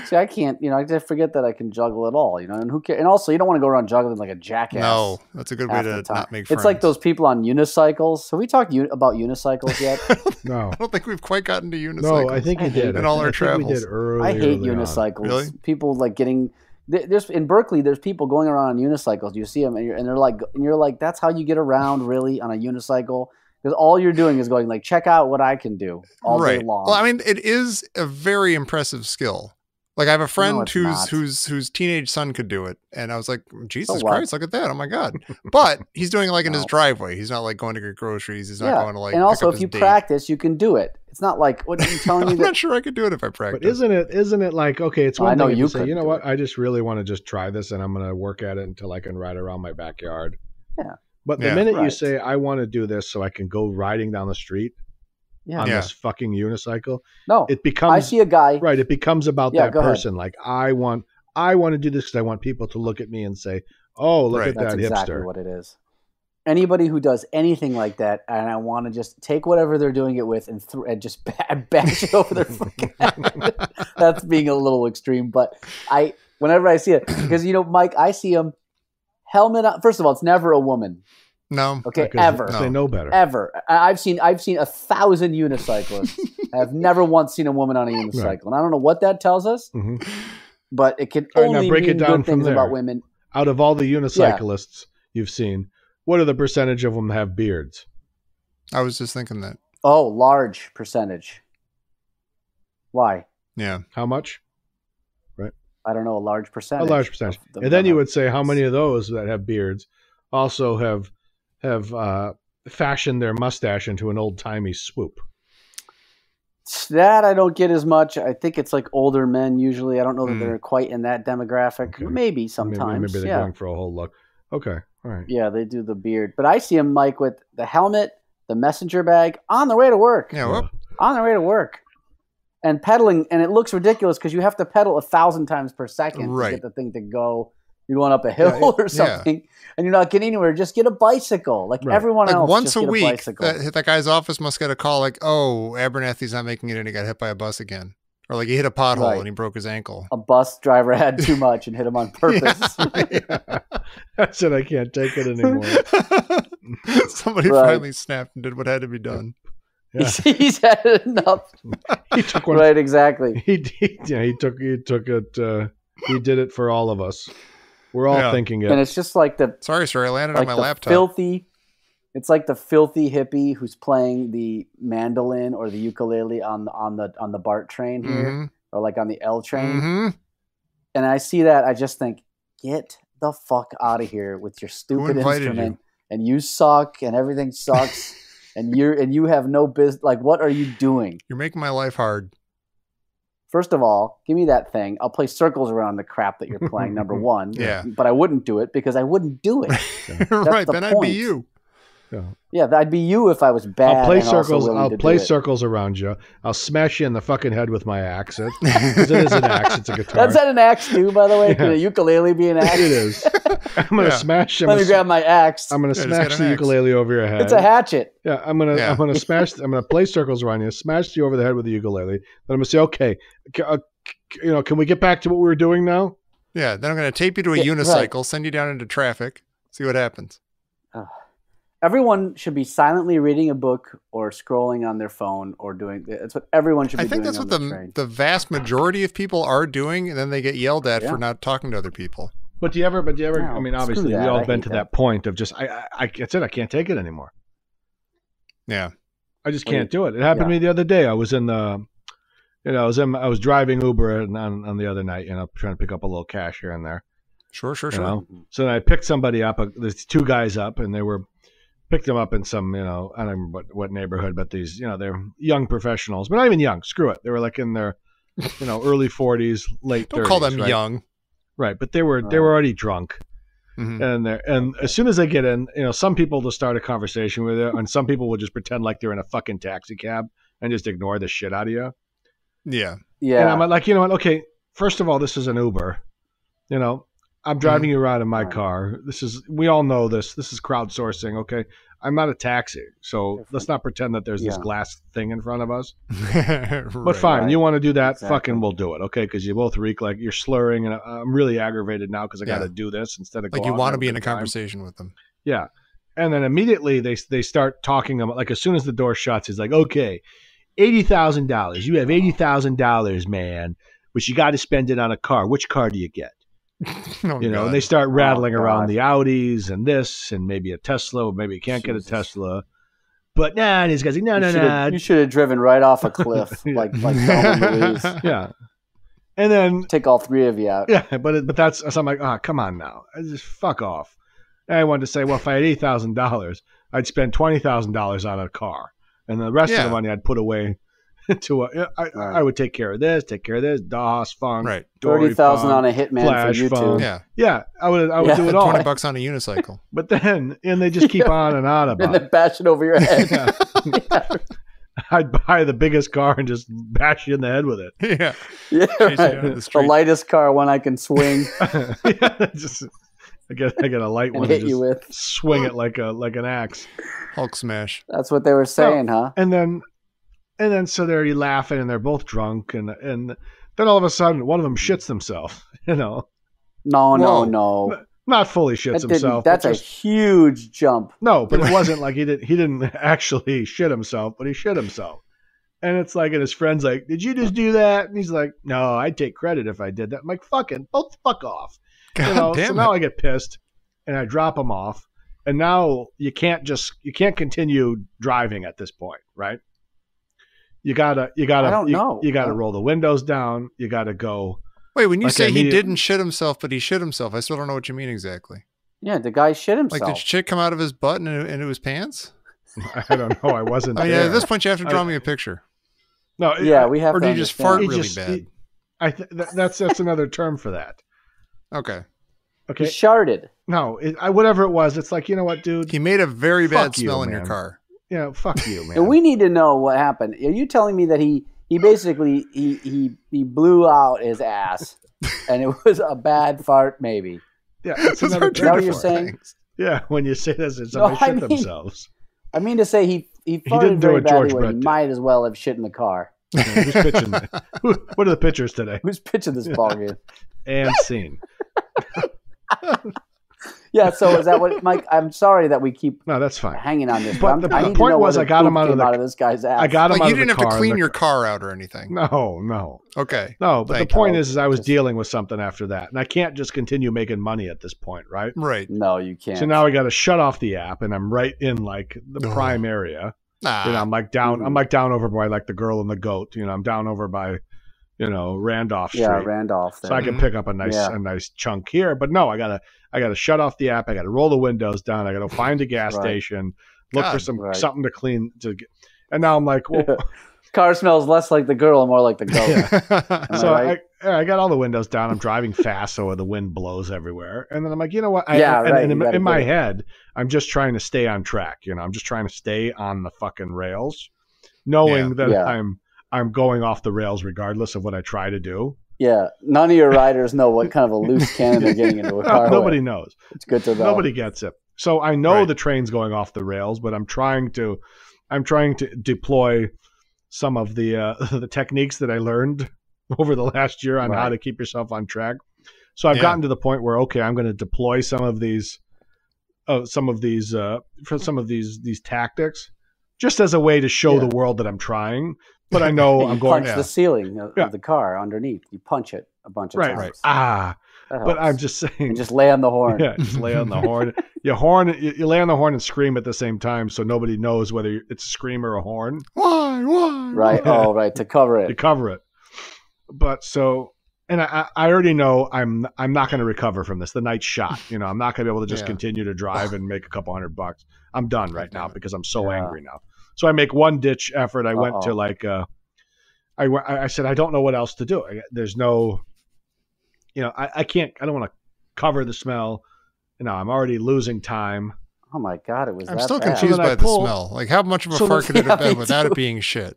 See, I can't. I just forget that I can juggle at all. And who cares? And also, you don't want to go around juggling like a jackass. No, that's a good way to not make friends. It's like those people on unicycles. Have we talked about unicycles yet? No, I don't think we've quite gotten to unicycles. No, I think you did in all our travels. We did early, I hate early unicycles. Really? People like getting. There's in Berkeley. There's people going around on unicycles. You see them, and you're like, that's how you get around, really, on a unicycle. Because all you're doing is going like, check out what I can do all day long. Well, I mean, it is a very impressive skill. Like I have a friend whose teenage son could do it, and I was like, Jesus Christ, look at that! Oh my God! But he's doing it like in his driveway. He's not like going to get groceries. He's not going to like. And also, if you date. practice, you can do it. It's not like what are you telling me. I'm not sure I could do it if I practice. But isn't it like, okay, it's one thing if you say, you know what, it. I just really want to just try this, and I'm going to work at it until I can ride around my backyard. Yeah. But the minute you say, I want to do this so I can go riding down the street on this fucking unicycle, it becomes. I see a guy. Right. It becomes about that person. Ahead. Like, I want to do this because I want people to look at me and say, oh, look at that That's hipster. Exactly what it is. Anybody who does anything like that, and I want to just take whatever they're doing it with and just bash it over their fucking head. That's being a little extreme, but whenever I see it, because Mike, I see him helmet on. First of all, it's never a woman. No. Okay, ever. They know better. Ever. I've seen 1,000 unicyclists. I've never once seen a woman on a unicycle, Right. and I don't know what that tells us. Mm-hmm. But it can All right, only now break mean it down good from things there. about women. Out of all the unicyclists you've seen, what are the percentage of them have beards? I was just thinking that. Oh, large percentage. Why? Yeah. How much? Right. I don't know. A large percentage. A large percentage. And then you would say how many of those that have beards also have fashioned their mustache into an old-timey swoop. That I don't get as much. I think it's like older men usually. I don't know that they're quite in that demographic. Okay. Maybe sometimes. Maybe they're going for a whole look. Okay. All right. Yeah, they do the beard. But I see him, Mike, with the helmet, the messenger bag, on their way to work. Yeah, well. On their way to work. And pedaling, and it looks ridiculous because you have to pedal 1,000 times per second to get the thing to go. You're going up a hill or something, and you're not getting anywhere. Just get a bicycle, like everyone else. Once just a get week, a bicycle. that guy's office must get a call like, "Oh, Abernathy's not making it, and he got hit by a bus again," or like he hit a pothole and he broke his ankle. A bus driver had too much and hit him on purpose. I said I can't take it anymore. Somebody finally snapped and did what had to be done. Yeah. He's had enough. He took one. Right, exactly. He took it. He did it for all of us. We're all thinking it. And it's just like sorry, sir, I landed on my laptop. It's like the filthy hippie who's playing the mandolin or the ukulele on the BART train here, or like on the L train. Mm-hmm. And I see that, I just think, get the fuck out of here with your stupid instrument. And you suck, and everything sucks, and you have no business. Like, what are you doing? You're making my life hard. First of all, give me that thing. I'll play circles around the crap that you're playing, number one. Yeah. But I wouldn't do it because I wouldn't do it. Right, then I'd be you. Yeah, I'd be you if I was bad. I'll play circles around you. I'll smash you in the fucking head with my axe. Because it is an axe. It's a guitar. That's an axe too, by the way. Can a ukulele be an axe? It is. I'm going to smash him. Let me grab my axe. I'm going to smash the ukulele over your head. It's a hatchet. Yeah, I'm going to smash. I'm going to play circles around you, smash you over the head with the ukulele. Then I'm going to say, okay, can we get back to what we were doing now? Yeah. Then I'm going to tape you to a unicycle, send you down into traffic, see what happens. Everyone should be silently reading a book or scrolling on their phone or doing. That's what everyone should be doing. I think that's what the vast majority of people are doing, and then they get yelled at for not talking to other people. But do you ever? No, I mean, obviously, we all been to that point of just that's it. I can't take it anymore. Yeah, I just can't do it. It happened to me the other day. I was in the, I was driving Uber on the other night, trying to pick up a little cash here and there. Sure. So then I picked somebody up. There's two guys up, and they picked them up in some, I don't remember what neighborhood, but these, they're young professionals, but not even young. Screw it. They were like in their, early 40s, late 30s. Don't call them young. Right. But they were already drunk. Mm-hmm. And as soon as they get in, some people will start a conversation with you, and some people will just pretend like they're in a fucking taxi cab and just ignore the shit out of you. Yeah. Yeah. And I'm like, okay, first of all, this is an Uber. I'm driving you around in my car. We all know this. This is crowdsourcing. Okay. I'm not a taxi, so let's not pretend that there's this glass thing in front of us. But fine, you want to do that? Fucking we'll do it, okay? Because you both reek like you're slurring, and I'm really aggravated now because I got to do this instead of like you want to be in a conversation with them. Yeah, and then immediately they start talking about, like, as soon as the door shuts, he's like, okay, $80,000. You have $80,000, man, but you got to spend it on a car. Which car do you get? And they start rattling around the Audis and this and maybe a Tesla, or maybe you can't get a Tesla. But and these guys like, no. You should have driven right off a cliff, like Thelma and Louise. Yeah. And then take all three of you out. Yeah, but that's, so I'm like, come on now. Just fuck off. And I wanted to say, well, if I had $8,000, I'd spend $20,000 on a car. And the rest of the money I'd put away to I would take care of this, DOS, Funk, right, 30,000 on a Hitman Flash, for YouTube. Yeah, I would do it all. $20 on a unicycle. But then, and they just keep on and on about and then bash it over your head. I'd buy the biggest car and just bash you in the head with it. Yeah, right. The lightest car, one I can swing. I get a light and one hit and you with. Swing it like an axe. Hulk smash. That's what they were saying, huh? And then so they're laughing and they're both drunk and then all of a sudden one of them shits themselves. No, not fully shits himself. That's a huge jump. No, but it wasn't like he didn't actually shit himself, but he shit himself. And it's like, and his friend's like, did you just do that? And he's like, no, I'd take credit if I did that. I'm like, both fuck off. God damn so it. Now I get pissed and I drop him off. And now you can't continue driving at this point, right? You gotta roll the windows down. You gotta go. Wait, when you say he didn't shit himself, but he shit himself, I still don't know what you mean exactly. Yeah, the guy shit himself. Like, did shit come out of his butt and into his pants? I don't know. I wasn't there. Yeah, at this point you have to draw me a picture. No, we have. Or do you just fart really bad? That's another term for that. Okay. He sharted. No, whatever it was, it's like, you know what, dude? He made a very bad smell in your car. Yeah, fuck you, man. And we need to know what happened. Are you telling me that he basically he blew out his ass and it was a bad fart, maybe? Yeah, that's another term. Is that what you're saying? Yeah, when you say this, somebody shit themselves. I mean to say he farted very badly where he might as well have shit in the car. Yeah, who's pitching? What are the pitchers today? Who's pitching this ball game? And scene. Yeah, so is that what, Mike? I'm sorry that we keep that's fine. hanging on this. But the point was, I got him out of this guy's ass. I got him out of the car. You didn't have to clean your car out or anything. No. Okay. No, but the point is I was dealing with something after that, and I can't just continue making money at this point, right? Right. No, you can't. So now I got to shut off the app, and I'm right in like the prime area. I'm like down. I'm like down over by like the Girl and the Goat. I'm down over by, Randolph Street. Yeah, Randolph. So I can pick up a nice chunk here. But no, I gotta shut off the app. I gotta roll the windows down. I gotta find a gas station, look for something to clean and now I'm like, well, car smells less like the girl and more like the goat. Yeah. So I got all the windows down. I'm driving fast, so the wind blows everywhere. And then I'm like, you know what? In my head, I'm just trying to stay on track. I'm just trying to stay on the fucking rails, knowing that I'm going off the rails regardless of what I try to do. Yeah, none of your riders know what kind of a loose cannon they're getting into a car. Nobody knows. It's good to know. Nobody gets it. So I know the train's going off the rails, but I'm trying to deploy some of the techniques that I learned over the last year on how to keep yourself on track. So I've gotten to the point where I'm going to deploy some of these tactics just as a way to show the world that I'm trying. But I know I'm going to punch the ceiling of the car underneath. You punch it a bunch of times. Right. But I'm just saying. And just lay on the horn. Yeah, just lay on the horn. You lay on the horn and scream at the same time, so nobody knows whether it's a scream or a horn. Why? Right. Oh, right. To cover it. But so, and I already know I'm not going to recover from this. The night's shot. I'm not going to be able to just continue to drive and make a couple $100. I'm done right now because I'm so angry now. So I make one ditch effort. I went to I said, I don't know what else to do. There's no, I can't, I don't want to cover the smell. I'm already losing time. Oh my God. It was I'm still confused by the smell. Like, how much of a fart could it have been without it being shit?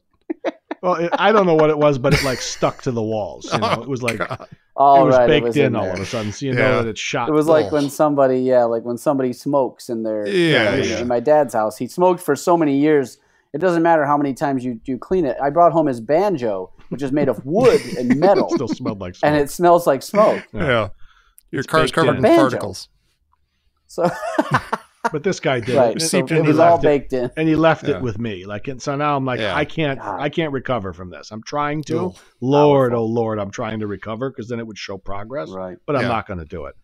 Well, I don't know what it was, but it like stuck to the walls. You know, it was like God. Oh, it was right, baked in all there. of a sudden, so you Yeah. know that it's shot. It was like when somebody smokes in their in my dad's house. He smoked for so many years. It doesn't matter how many times you clean it. I brought home his banjo, which is made of wood and metal, It still smelled like smoke. and it smells like smoke. Yeah. Your It's car's baked covered in. in Banjo. particles. So But this guy did right, it. so seeped it into was the- all left it- baked in. And he left Yeah. it with me. Like, and so now I'm like, Yeah. I can't God. recover from this. I'm trying to. Ooh. Lord, Powerful. oh Lord, I'm trying to recover because then it would show progress. Right. But I'm Yeah. not going to do it.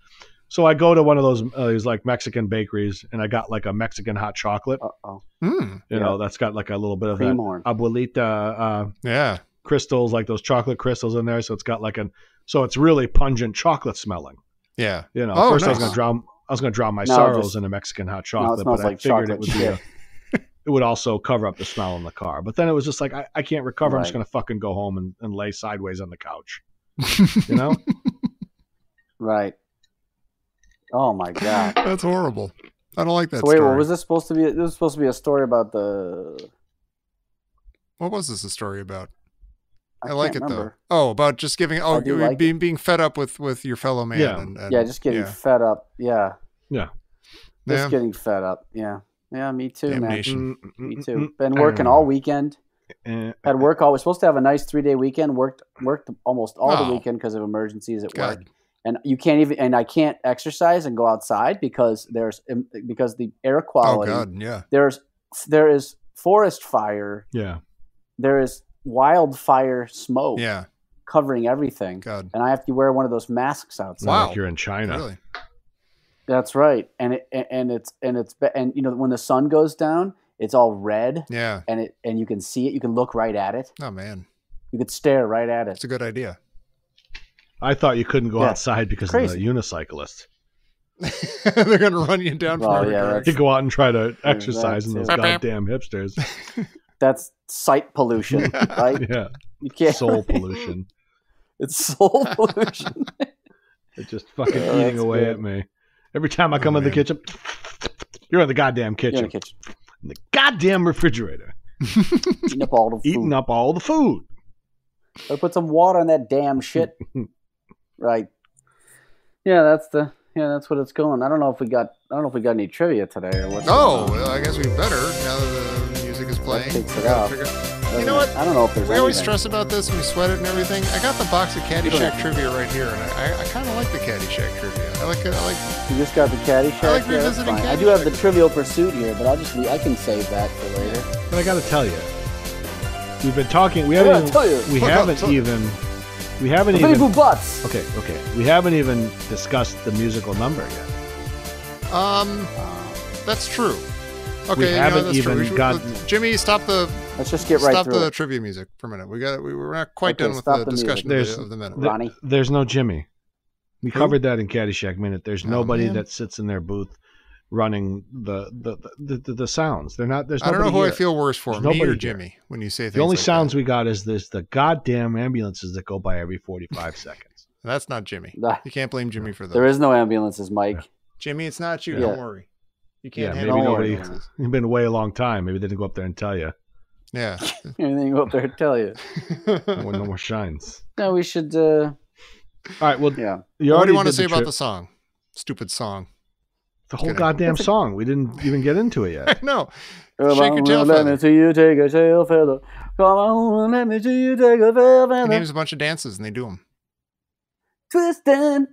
So I go to one of these like Mexican bakeries, and I got like a Mexican hot chocolate. Oh, Mm. You know, that's got like a little bit of cream that horn. abuelita Yeah. crystals, like those chocolate crystals in there. So it's got like so it's really pungent chocolate smelling. Yeah. You know, Oh, first nice. I was gonna drown my No, sorrows just- in a Mexican hot Now it chocolate, smells but I like figured it chocolate would shit. it would also cover up the smell in the car. But then it was just like I can't recover. I'm just Right. gonna fucking go home and lay sideways on the couch. You know? Right. Oh my god. That's horrible. I don't like that So wait, story. what was this supposed to be? This was supposed to be a story about the. What was this a story about? I, can't like it remember. though. Oh, about just giving. Oh, I do you like being fed up with your fellow man. Yeah. And, Yeah, just getting yeah. fed up. Yeah, Yeah. just getting fed up. Yeah, me too, Damnation. man. Me too. Been working all weekend. Had work all. We're supposed to have a nice 3-day weekend. Worked almost all Oh. the weekend because of emergencies at work. God. And you can't even. And I can't exercise and go outside because the air Oh quality. God. Yeah. There is forest fire. Yeah. There is wildfire smoke. Yeah. Covering everything. God. And I have to wear one of those masks outside. Wow. Like you're in China. Really. That's right. And you know when the sun goes down, it's all red Yeah. and you can see it. You can look right at it. Oh man, You could stare right at it's it. a good idea. I thought you couldn't go Yeah. outside because Crazy. of the unicyclists. They're gonna run you down from Well, every yeah, direction. You go out and try to exercise in too. those goddamn hipsters. That's sight pollution, right? Yeah. You can't. Soul pollution. It's soul pollution. It's just fucking Oh, eating that's away good. at me. Every time I come in the man. kitchen, you're in the goddamn You're in kitchen. the kitchen, In the goddamn refrigerator. eating up all the food. Eating up all the food. Gotta put some water on that damn shit. Right. Yeah, that's what it's going. I don't know if we got any trivia today or what's Oh, going on. well, I guess we better now that the music is playing. takes We it gotta off. figure- You know what? I don't know if there's We always anything. stress about this and we sweat it and everything. I got the box of Caddyshack trivia right here, and I kind of like the Caddyshack trivia. I like it. You just got the Caddyshack. I like yeah, that's revisiting fine. I do have the Caddyshack. Trivial Pursuit here, but I can save that for later. But I got to tell you, we've been talking. We I gotta haven't. tell you. We Look, haven't look. even. We haven't The people even. butts. Okay. We haven't even discussed the musical number yet. That's true. Okay, We haven't that's true. even We should- gotten- Jimmy, stop the Let's just get right stop through the it. trivia music for a minute. We're not quite Okay, done with stop the the music. discussion There's- of the minute. Ronnie. There's no Jimmy. We Who? covered that in Caddyshack Minute. There's Oh, nobody man. that sits in their booth running the sounds. They're not. There's I don't know nobody who I here. feel worse for, There's me nobody or here. Jimmy, when you say things The only like sounds that. we got is the goddamn ambulances that go by every 45 seconds. That's not Jimmy. Nah. You can't blame Jimmy for There that. is no ambulances, Mike. Jimmy, it's not you. Yeah. Don't worry. You can't Yeah, handle maybe Don't nobody. worry. ambulances. You've been away a long time. Maybe they didn't go up there and tell you. Yeah. Anything go up there and tell you. No more shines. No, we should. All right. Well, Yeah. you What already do you want to did say about trip- the song? Stupid song. the whole kidding. goddamn song? We didn't even get into it yet. No. Come Shake your on, tail let me feather. see you take a tail feather. Come on, let me see you take a tail He feather. names a bunch of dances and they do them. Twisting,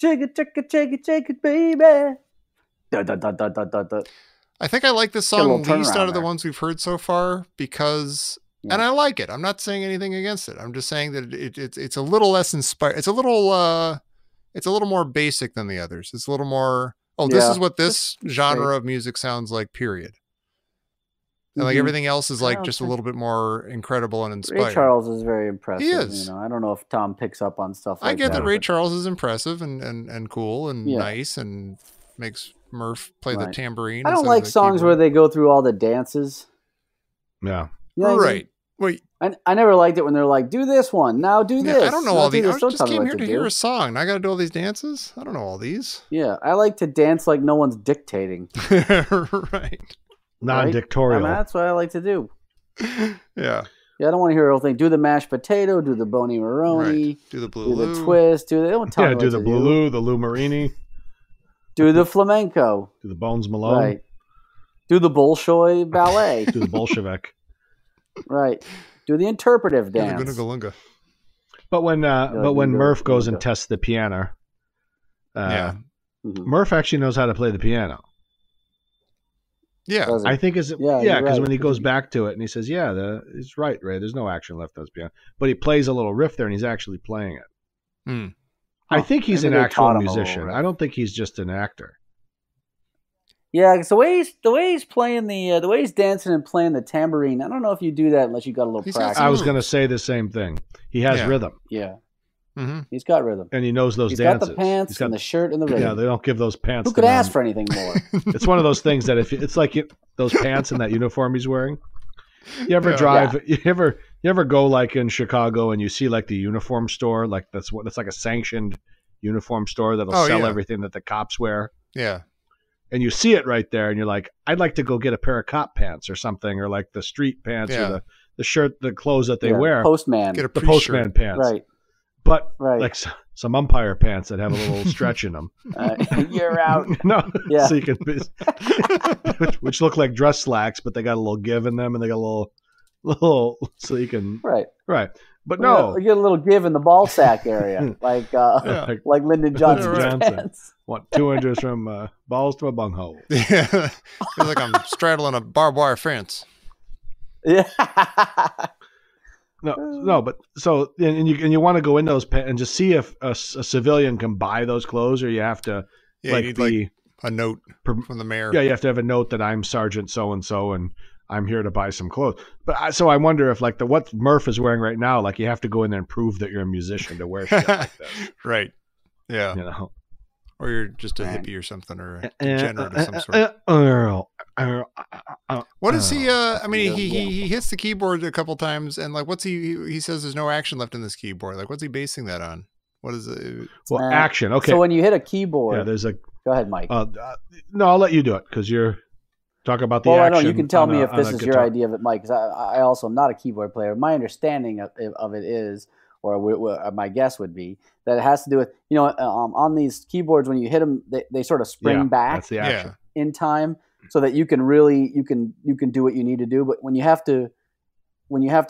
shake it, baby. Da, da, da, da, da, da, da. I think I like this Get a song little least turnaround out of the there. ones we've heard so far because, Yeah. and I like it. I'm not saying anything against it. I'm just saying that it's a little less inspired. It's a little more basic than the others. It's a little more. Oh, this Yeah. is what this genre of music sounds like. Period. And like Mhm. everything else is like Yeah, just a okay. little bit more incredible and Ray inspired. Charles is very impressive. He is. You know, I don't know if Tom picks up on stuff I like get that. that Ray Charles is impressive and cool and Yeah. nice and makes Murph play the Right. tambourine. I don't instead of like the songs where keyboard. they go through all the dances. Yeah. You know what I mean? Right. Wait. I never liked it when they're like, do this one, now do Yeah, this. I don't know now all do these. I this. Don't just tell me came what here to do. hear a song. And I got to do all these dances. I don't know all these. Yeah, I like to dance like no one's dictating. Right. Non-dictatorial. I mean, that's what I like to do. Yeah. Yeah, I don't want to hear the whole thing. Do the mashed potato, do the bony maroni, Right. Do the blue do the twist, they don't tell me do what the to Blue Lou, the Lou Marini, do the flamenco, do the Bones Malone, right? Do the Bolshoi ballet, do the Bolshevik. right? Do the interpretive Yeah, dance. the Gunga Lunga. But when Murph goes and Gunga. tests the piano, Yeah. Mhm. Murph actually knows how to play the piano. Yeah. Does it? I think you're because right. when he goes back to it and he says, he's right, Ray. There's no action left on his piano, but he plays a little riff there and he's actually playing it. Hmm. I think he's Maybe an they actual taught him a little musician. riff. I don't think he's just an actor. Yeah, because the way he's playing the way he's dancing and playing the tambourine, I don't know if you do that unless you got a little He's got practice. some- I was going to say the same thing. He has Yeah. rhythm Yeah, Mm-hmm. he's got rhythm. and he knows those He's dances. got the pants He's got and the shirt and the rhythm. yeah, they don't give those pants. Who to could them. ask for anything more? It's one of those things that those pants and that uniform he's wearing. You ever Yeah. drive? You ever go like in Chicago and you see like the uniform store, like that's like a sanctioned uniform store that'll Oh, sell yeah. everything that the cops wear, Yeah. and you see it right there, and you're like, I'd like to go get a pair of cop pants or something, or like the street pants Yeah. or the shirt, the clothes that they Yeah, wear, Postman. Get a the pre-shirt. postman pants, Right, but right. like some umpire pants that have a little stretch in them. You're out. No, Yeah. so you can, which look like dress slacks, but they got a little give in them, and they got a little, so you can Right. But no, You get a little give in the ball sack area, like like Lyndon Johnson's Johnson. pants. want 2 inches from balls to a bunghole. Yeah. Feels like I'm straddling a barbed wire fence. Yeah. No, but so and you want to go in those and just see if a civilian can buy those clothes, or you have to Yeah, like you need be like a note from the mayor. yeah, you have to have a note that I'm Sergeant so and so and I'm here to buy some clothes. But so I wonder if like what Murph is wearing right now, like you have to go in there and prove that you're a musician to wear shit like this. Right. Yeah. You know, Or you're just a Right. hippie or something, or a degenerate of some sort. What is he? I mean, he hits the keyboard a couple times, and like, what's he says there's no action left in this keyboard. Like, what's he basing that on? What is it? Well, action. Okay. So when you hit a keyboard, yeah, there's a. go ahead, Mike. No, I'll let you do it because you're talk about the Well, I action. know you can tell on me a- if on this a is your guitar. idea of it, Mike, because I also am not a keyboard player. My understanding of it is, or my guess would be, that it has to do with, on these keyboards, when you hit them, they sort of spring Yeah, back That's the action. in time so that you can really, you can do what you need to do. But when you have to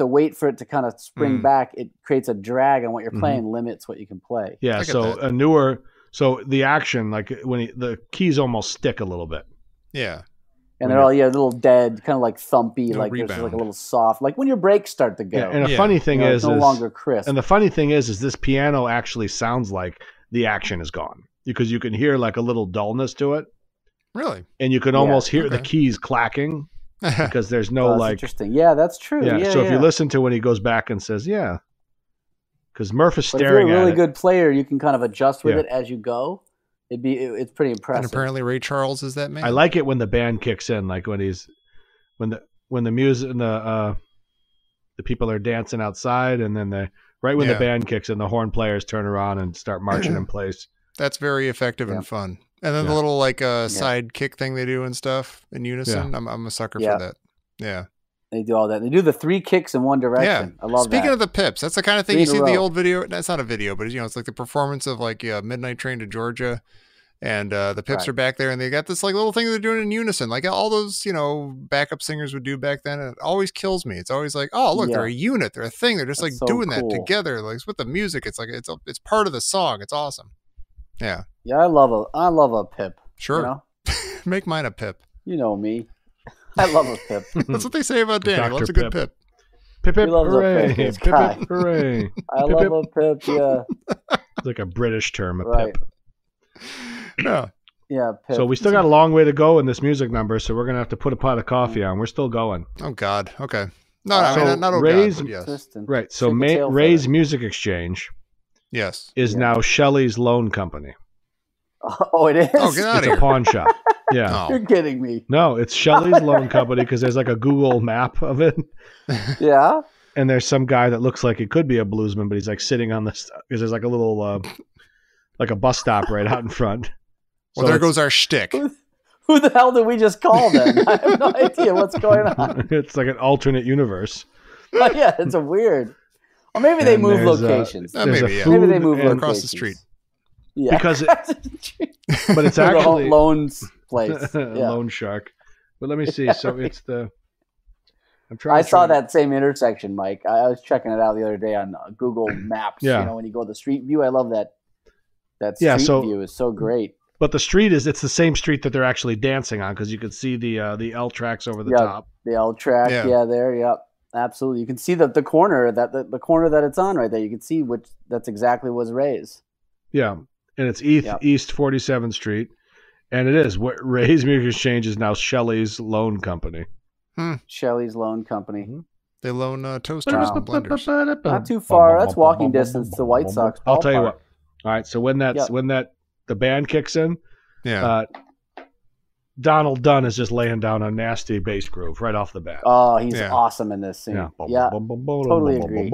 wait for it to kind of spring back, it creates a drag on what you're playing, limits what you can play. Yeah. I get So that. so the action, like when the keys almost stick a little bit. Yeah. And they're all, a little dead, kind of like thumpy, No like there's just like a rebound. little soft, like when your brakes start to go. Yeah, and the Yeah. funny thing it's is, no longer crisp. and the funny thing is this piano actually sounds like the action is gone because you can hear like a little dullness to it, Really? and you can almost hear the Okay. keys clacking because there's no Oh, that's like. interesting. Yeah, that's true. Yeah. So if you listen to when he goes back and says, yeah, because Murph is but if staring you're a really at good player, you can kind of adjust with Yeah. it as you go. It's pretty And impressive. apparently Ray Charles is that man. it. I like it when the band kicks in, like when the music and the people are dancing outside, and then right when the Yeah. band kicks in, the horn players turn around and start marching in place. That's very effective Yeah. and fun. And then Yeah. the little like side kick thing they do and stuff in unison. Yeah. I'm a sucker Yeah. for that. Yeah. They do all that. They do the 3 kicks in one direction. I love Speaking that. of the pips, that's the kind of thing 3 you in a see in the row. old video. That's not a video, but it's like the performance of like Midnight Train to Georgia, and the pips Right. are back there, and they got this like little thing they're doing in unison, like all those backup singers would do back then. And it always kills me. It's always like, oh look, they're a unit, they're a thing, they're just That's like so doing cool. that together, like with the music. It's like it's part of the song. It's awesome. Yeah, Yeah, I love a pip. sure. Make mine a pip. You know me. I love a pip. That's what they say about Danny. Dr. Loves a good Pip. pip. Pip pip He loves a hooray! pip, Pip this guy. pip hooray! I Pip, love a pip. Yeah, It's like a British term, a Right. pip. Yeah. yeah. Pip. So we still got a long way to go in this music number, so we're gonna have to put a pot of coffee on. We're still going. Oh God. Okay. No, I So mean not oh Ray's- God, but yes. Consistent. Right. So Shake a tail Ray's feather. Music Exchange Yes. is now Shelley's loan company. Oh, it is. Oh, get out It's of a here. pawn shop. Yeah. Oh. You're kidding me. No, it's Shelley's loan company because there's like a Google map of it, Yeah. and there's some guy that looks like he could be a bluesman, but he's like sitting on this because there's like a little like a bus stop right out in front. Well, So there it's- goes our shtick. Who the hell did we just call then? I have no idea what's going on. It's like an alternate universe. Oh, yeah, it's a weird. Or maybe they And move there's, locations. there's maybe, a yeah. Maybe they food move and- locations. across the street. Yeah. Because but it's The whole actually Loan's place. a Yeah. loan shark. But let me see. So it's the. I'm trying. I to saw find- that same intersection, Mike. I was checking it out the other day on Google Maps. Yeah. You know, when you go to the street view, I love that. That Yeah, street so- view is so great. But the street it's the same street that they're actually dancing on because you can see the L tracks over the Yeah. top. The L track, Yeah. yeah, there, yep, absolutely. You can see the corner the corner that it's on right there. You can see which that's exactly what's Ray's. Yeah, and it's East Yep. East 47th Street, and it is what Ray's Music Exchange is now Shelley's Loan Company. Shelley's Loan Company. Mm-hmm. They loan toasters and blenders. Not too far. That's walking distance to White Sox. I'll tell you ballpark. what. All right, so when the band kicks in, Yeah. Donald Dunn is just laying down a nasty bass groove right off the bat. Oh, he's Yeah. awesome in this scene. Yeah. Yeah, totally agree.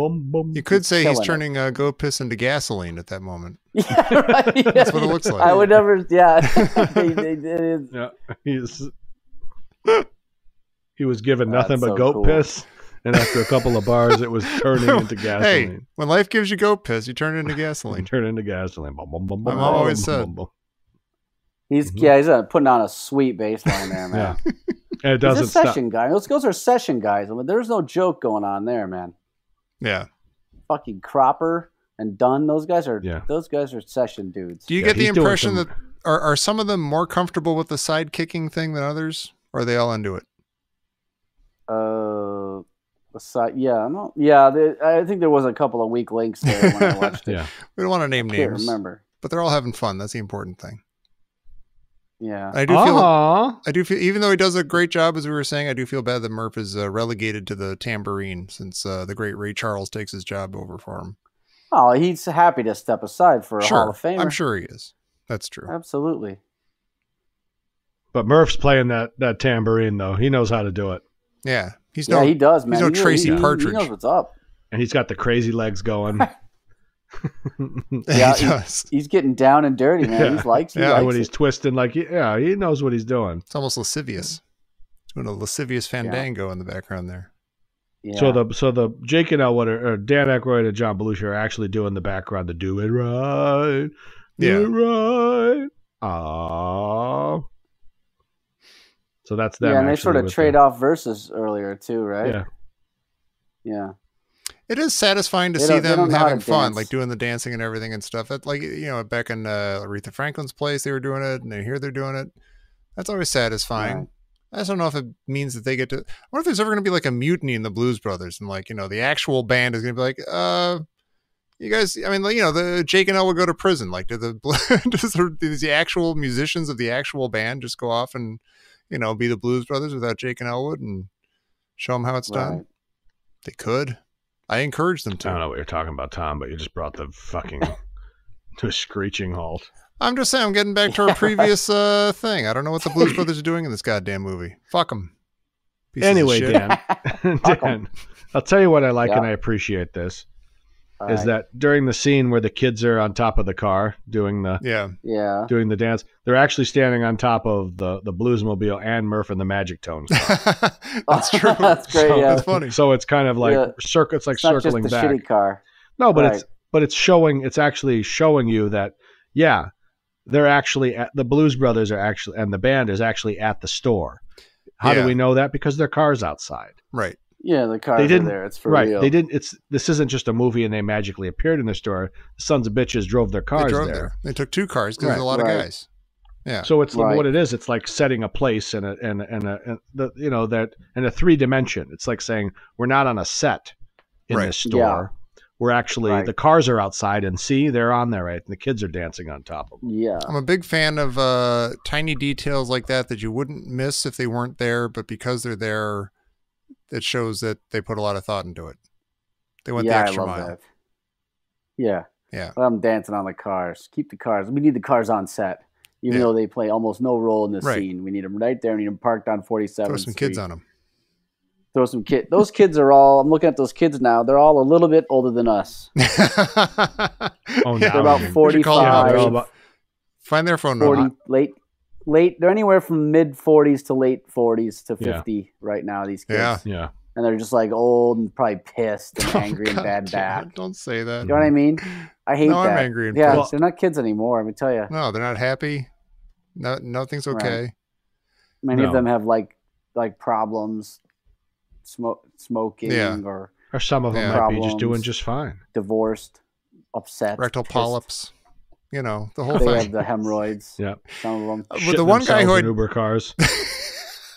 You could say he's killing it. turning goat piss into gasoline at that moment. yeah, right. Yeah. That's what it looks like. I would never. Yeah, Yeah, he was given nothing That's but so goat cool. piss, and after a couple of bars, it was turning into Hey, gasoline. when life gives you goat piss, you turn it into gasoline. Turn into gasoline. My mom always said. he's Mhm. yeah, he's putting on a sweet bass line there, man. Yeah, and it He's a doesn't stop. session guy. Those are session guys. I mean, there's no joke going on there, man. Yeah. Fucking Cropper and Dunn. Those guys are session dudes. Do you Yeah, get the he's doing impression some- that are some of them more comfortable with the side kicking thing than others? Or are they all into it? I think there was a couple of weak links there when I watched it. Yeah, We don't want to name I can't names, remember. but they're all having fun. That's the important thing. Yeah. I do feel, even though he does a great job, as we were saying, I do feel bad that Murph is relegated to the tambourine since the great Ray Charles takes his job over for him. Oh, he's happy to step aside for a Hall of Famer. I'm sure he is. That's true. Absolutely. but Murph's playing that tambourine though. He knows how to do it, Yeah, He does, man. He's no He- Tracy he Partridge. knows what's up. and he's got the crazy legs going. Yeah, he does. He's getting down and dirty, man. Yeah. He likes when it. he's twisting, he knows what he's doing. It's almost lascivious. Doing a lascivious fandango in the background there. Yeah. So the Jake and Elwood or Dan Aykroyd and John Belushi are actually doing the background to do it right. Yeah. Do it right. Aww. So that's them. yeah, and they actually sort of with trade the- off verses earlier too, right? Yeah. Yeah. It is satisfying to They see don't- they them don't know how having to fun, dance. like doing the dancing and everything and stuff. That, like, back in Aretha Franklin's place, they were doing it, and here they're doing it. That's always satisfying. Right. I just don't know if it means that they get to. I wonder if there's ever going to be like a mutiny in the Blues Brothers, and the actual band is going to be like, you guys. I mean, the Jake and Elle would go to prison. Like, does the actual musicians of the actual band just go off and be the Blues Brothers without Jake and Elwood and show them how it's done? Right. They could. I encourage them I don't to. know what you're talking about, Tom, but you just brought the fucking to a screeching halt. I'm just saying, I'm getting back to our previous thing. I don't know what the Blues Brothers are doing in this goddamn movie. Fuck them. Anyway, Dan, I'll tell you what I like Yeah. and I appreciate this All is right. that during the scene where the kids are on top of the car doing the Yeah. dance, they're actually standing on top of the Bluesmobile and Murph and the Magic Tones car. That's true. That's great. So yeah. That's funny. So it's kind of like Yeah. it's like It's not just circling the back. shitty car. No, but Right. it's actually showing you that they're actually at the Blues Brothers are actually and the band is actually at the store. How Yeah. do we know that? Because their car's outside. Right. Yeah, the cars They are didn't there. It's for right. real. They didn't. This isn't just a movie and they magically appeared in the store. The sons of bitches drove their They cars drove there. there. They took 2 cars because there's a lot of Right. guys. Yeah. So it's Right. what it is. It's like setting a place in a 3-dimension. It's like saying we're not on a set in Right. this store. We're actually Right. the cars are outside and see they're on there, right? And the kids are dancing on top of them. Yeah. I'm a big fan of tiny details like that you wouldn't miss if they weren't there, but because they're there, it shows that they put a lot of thought into it. They went the extra I love mile. that. Yeah. Yeah. I'm dancing on the cars. Keep the cars. We need the cars on set. Even Yeah. though they play almost no role in this Right. scene. We need them right there. We need them parked on 47th Throw some kids on them. Throw some kids. Those kids are all, I'm looking at those kids now. They're all a little bit older than us. Oh, They're now about you mean. We should call them up. 45, Find their phone 40, number. late. They're anywhere from mid 40s to late 40s to Yeah. 50 right now, these kids. Yeah. Yeah. and they're just like old and probably pissed and angry and God bad damn back. it, don't say that. You know what I mean? I hate No, that. I'm angry and yeah, pissed. they're not kids anymore. Let me tell you. No, they're not happy. No, nothing's okay. Right. Many of them have like problems, smoking, Yeah. Or some of them might be just doing Problems. just fine. divorced, upset, Rectal pissed. polyps. You know, the whole They thing. have the hemorrhoids. Yeah. Some of them. But the one guy who Shitting I themselves in Uber cars.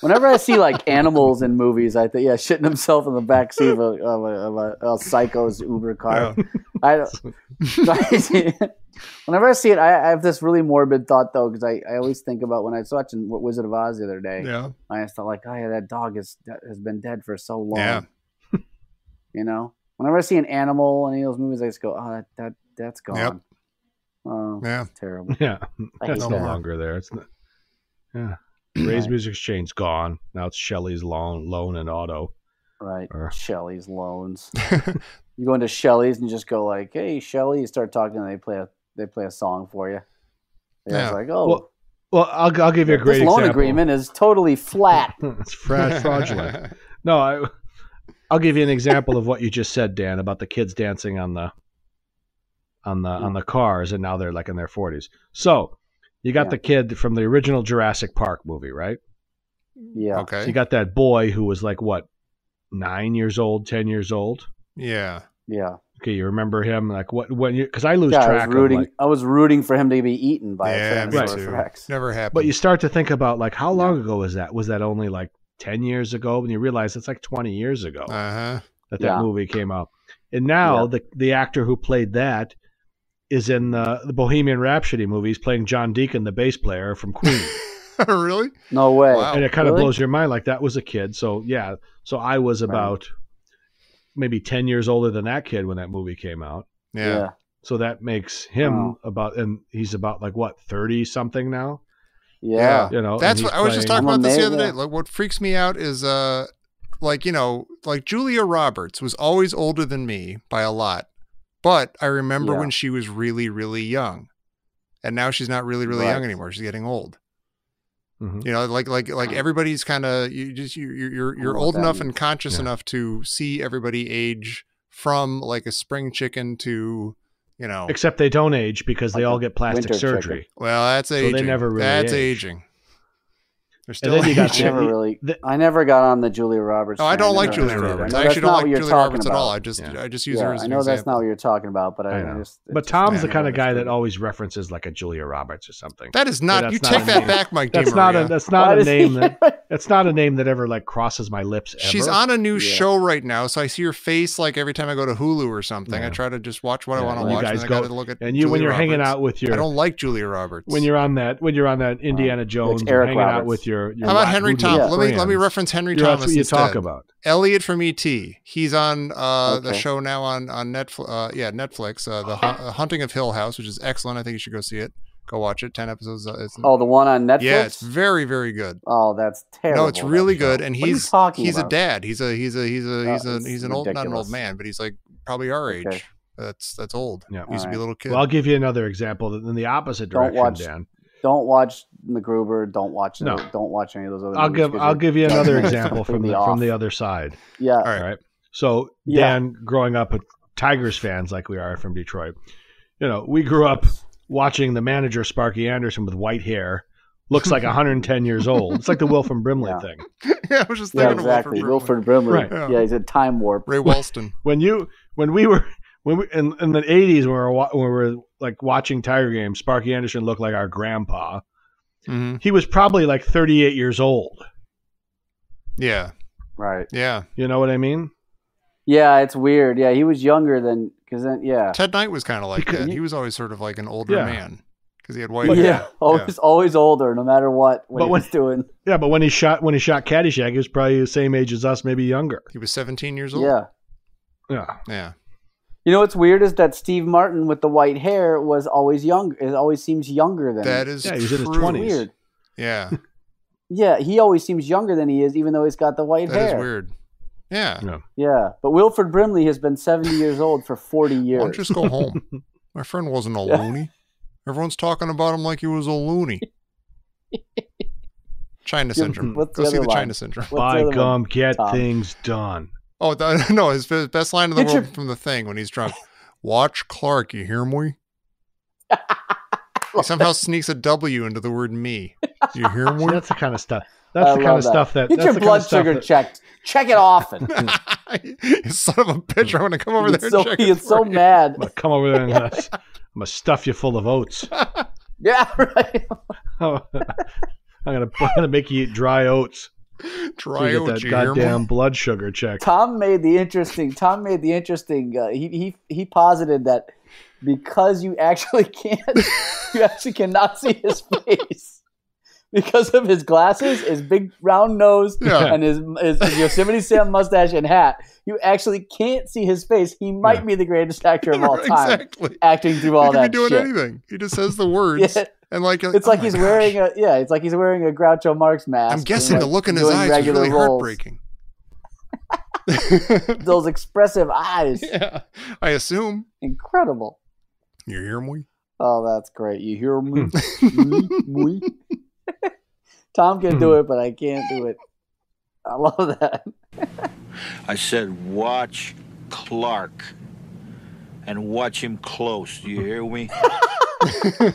Whenever I see like animals in movies, I think shitting himself in the back seat of a psycho's Uber car. Yeah. Whenever I see it, I have this really morbid thought though, because I always think about when I was watching Wizard of Oz the other day. Yeah. I just thought like, oh yeah, that dog has been dead for so long. Yeah. You know, whenever I see an animal in any of those movies, I just go, oh that's gone. Yep. Oh, Yeah. that's terrible. Yeah. I hate It's no that. longer there. It's not, yeah. Ray's Music Exchange gone. Now it's Shelley's Loan and Auto. Right. Or- Shelley's loans. You go into Shelley's and you just go like, "Hey, Shelley," you start talking and they play a song for you. Yeah. It's like, "Oh, Well, I'll give you a great this loan example. agreement is totally flat." It's fraudulent. No, I'll give you an example of what you just said, Dan, about the kids dancing on the cars, and now they're like in their 40s. So you got Yeah. the kid from the original Jurassic Park movie, right? Yeah. Okay. So you got that boy who was like what, 9 years old, 10 years old. Yeah. Yeah. Okay, you remember him? Like what? When you? Because I lose Yeah, track. I was rooting for him to be eaten by a Yeah, me Tyrannosaurus too. Rex. Never happened. But you start to think about like how long ago was that? Was that only like 10 years ago? And you realize it's like 20 years ago Uh-huh. that Yeah. movie came out. And now Yeah. the actor who played that is in the Bohemian Rhapsody movies playing John Deacon, the bass player from Queen. Really? No way. Wow. And it kind of Really? blows your mind. Like that was a kid. So yeah. So I was about maybe 10 years older than that kid when that movie came out. Yeah. So that makes him Wow. and he's about like what, 30 something now? Yeah. You know, That's and what he's I was just playing- talking I'm about this the other amazed, day. yeah. Like what freaks me out is like, you know, like Julia Roberts was always older than me by a lot. But I remember Yeah. when she was really, really young. And now she's not really, really Right. young anymore. She's getting old. Mhm. You know, like everybody's kind of you're know old what that enough and means. conscious Yeah. enough to see everybody age from like a spring chicken to, you know, Except they don't age because they Like all a get plastic winter chicken. surgery. well, that's they aging. never really That's age. aging. They're still then you got aging. I never got on the Julia Roberts. Oh, I train. don't like never Julia understood it. Roberts. I I know actually that's don't not like what you're Julia talking Roberts at about. all. I just use her as I an know that's example. not what you're talking about, but I know. just. But it's Tom's just the kind of guy understood. that always references like a Julia Roberts or something. That is not. That's You not take a that name. back, Mike That's DiMaria. not Why a does name he- that that's not a name that ever like crosses my lips ever. She's on a new Yeah. show right now, so I see her face like every time I go to Hulu or something. Yeah. I try to just watch what I Yeah, want to and you watch, guys and then I go- got to look at. and you when Julia you're hanging Roberts. out with I your don't like Julia Roberts. when you're on that Indiana Jones and Eric hanging out Roberts. with your How about Henry Hoodoo Thomas? Let me friends. reference Henry That's Thomas what you instead. talk about. Elliot from ET. He's on the Okay. show now on Netflix. Netflix. Hunting of Hill House, which is excellent. I think you should go see it. Go watch it. 10 episodes. Oh, the one on Netflix. yeah, it's very, very good. Oh, that's terrible. No, it's really that show. good, and What are you he's talking he's a about? dad. He's an it's old, not an ridiculous. old man, but he's like probably our age. Okay. That's old. Yeah. He used to be a little kid. Well, I'll give you another example in the opposite Don't direction, watch- Dan. Don't watch MacGruber. Don't watch. No. Don't watch any of those other. I'll movies give 'cause I'll you're- give you another you're example from completely the off. other side. Yeah. All right. All right. So Yeah. Dan, growing up with Tigers fans like we are from Detroit, we grew up watching the manager Sparky Anderson with white hair, looks like 110 years old. It's like the Wilford Brimley Yeah. thing. yeah, I was just Yeah, thinking exactly. of Wilford Brimley. Right. Yeah, he's a time warp. Ray Walston. When we in the 80s when we were like watching Tiger games, Sparky Anderson looked like our grandpa. Mm-hmm. He was probably like 38 years old. Yeah, Right. yeah. You know what I mean? Yeah, it's weird. Yeah, he was younger than because then Ted Knight was kind of like Because that. you- He was always sort of like an older Yeah. man because he had white But hair. yeah, always older, no matter what But he when- was doing. Yeah, but when he shot Caddyshack, he was probably the same age as us, maybe younger. He was 17 years old. Yeah. Yeah. Yeah. You know what's weird is that Steve Martin with the white hair was always young. It always seems younger than That him. is Yeah, he was in his true. 20s. Weird. Yeah, Yeah, he always seems younger than he is, even though he's got the white that is hair. weird. Yeah. No. Yeah, but Wilford Brimley has been 70 years old for 40 Why years. don't you just go home? My friend wasn't a loony. Everyone's talking about him like he was a loony. China syndrome. What's Go the see other the line? China syndrome. What's the By other gum, one, get Tom? things done. Oh, no, his best line in the Get world your- from The Thing when he's drunk. Watch Clark, you hear me? He somehow sneaks a W into the word me. You hear See, me? that's the kind of stuff. That's the kind love of stuff that. Get that's your the kind blood of stuff sugar that- checked. Check it often. You son of a bitch, I'm going to come over there and check He it gets so for you. mad. I'm gonna come over there and I'm gonna stuff you full of oats. Yeah, right. I'm gonna make you eat dry oats. Dry So you oats, get that you hear me? goddamn blood sugar check. Tom made the interesting. He posited that because you actually cannot see his face because of his glasses, his big round nose, Yeah. and his Yosemite Sam mustache and hat. You actually can't see his face. He might Yeah. be the greatest actor of all time, Exactly. acting through all He could that be doing shit. anything. He just says the words. Yeah. And like It's like oh he's my wearing gosh. it's like he's wearing a Groucho Marx mask. I'm guessing and, the like, look in his doing eyes was regular really roles. heartbreaking. Those expressive eyes, Yeah, I assume. incredible. You hear me? Oh, that's great. You hear me? Me? Tom can do it, but I can't do it. I love that. I said, watch Clark and watch him close. Do you hear me?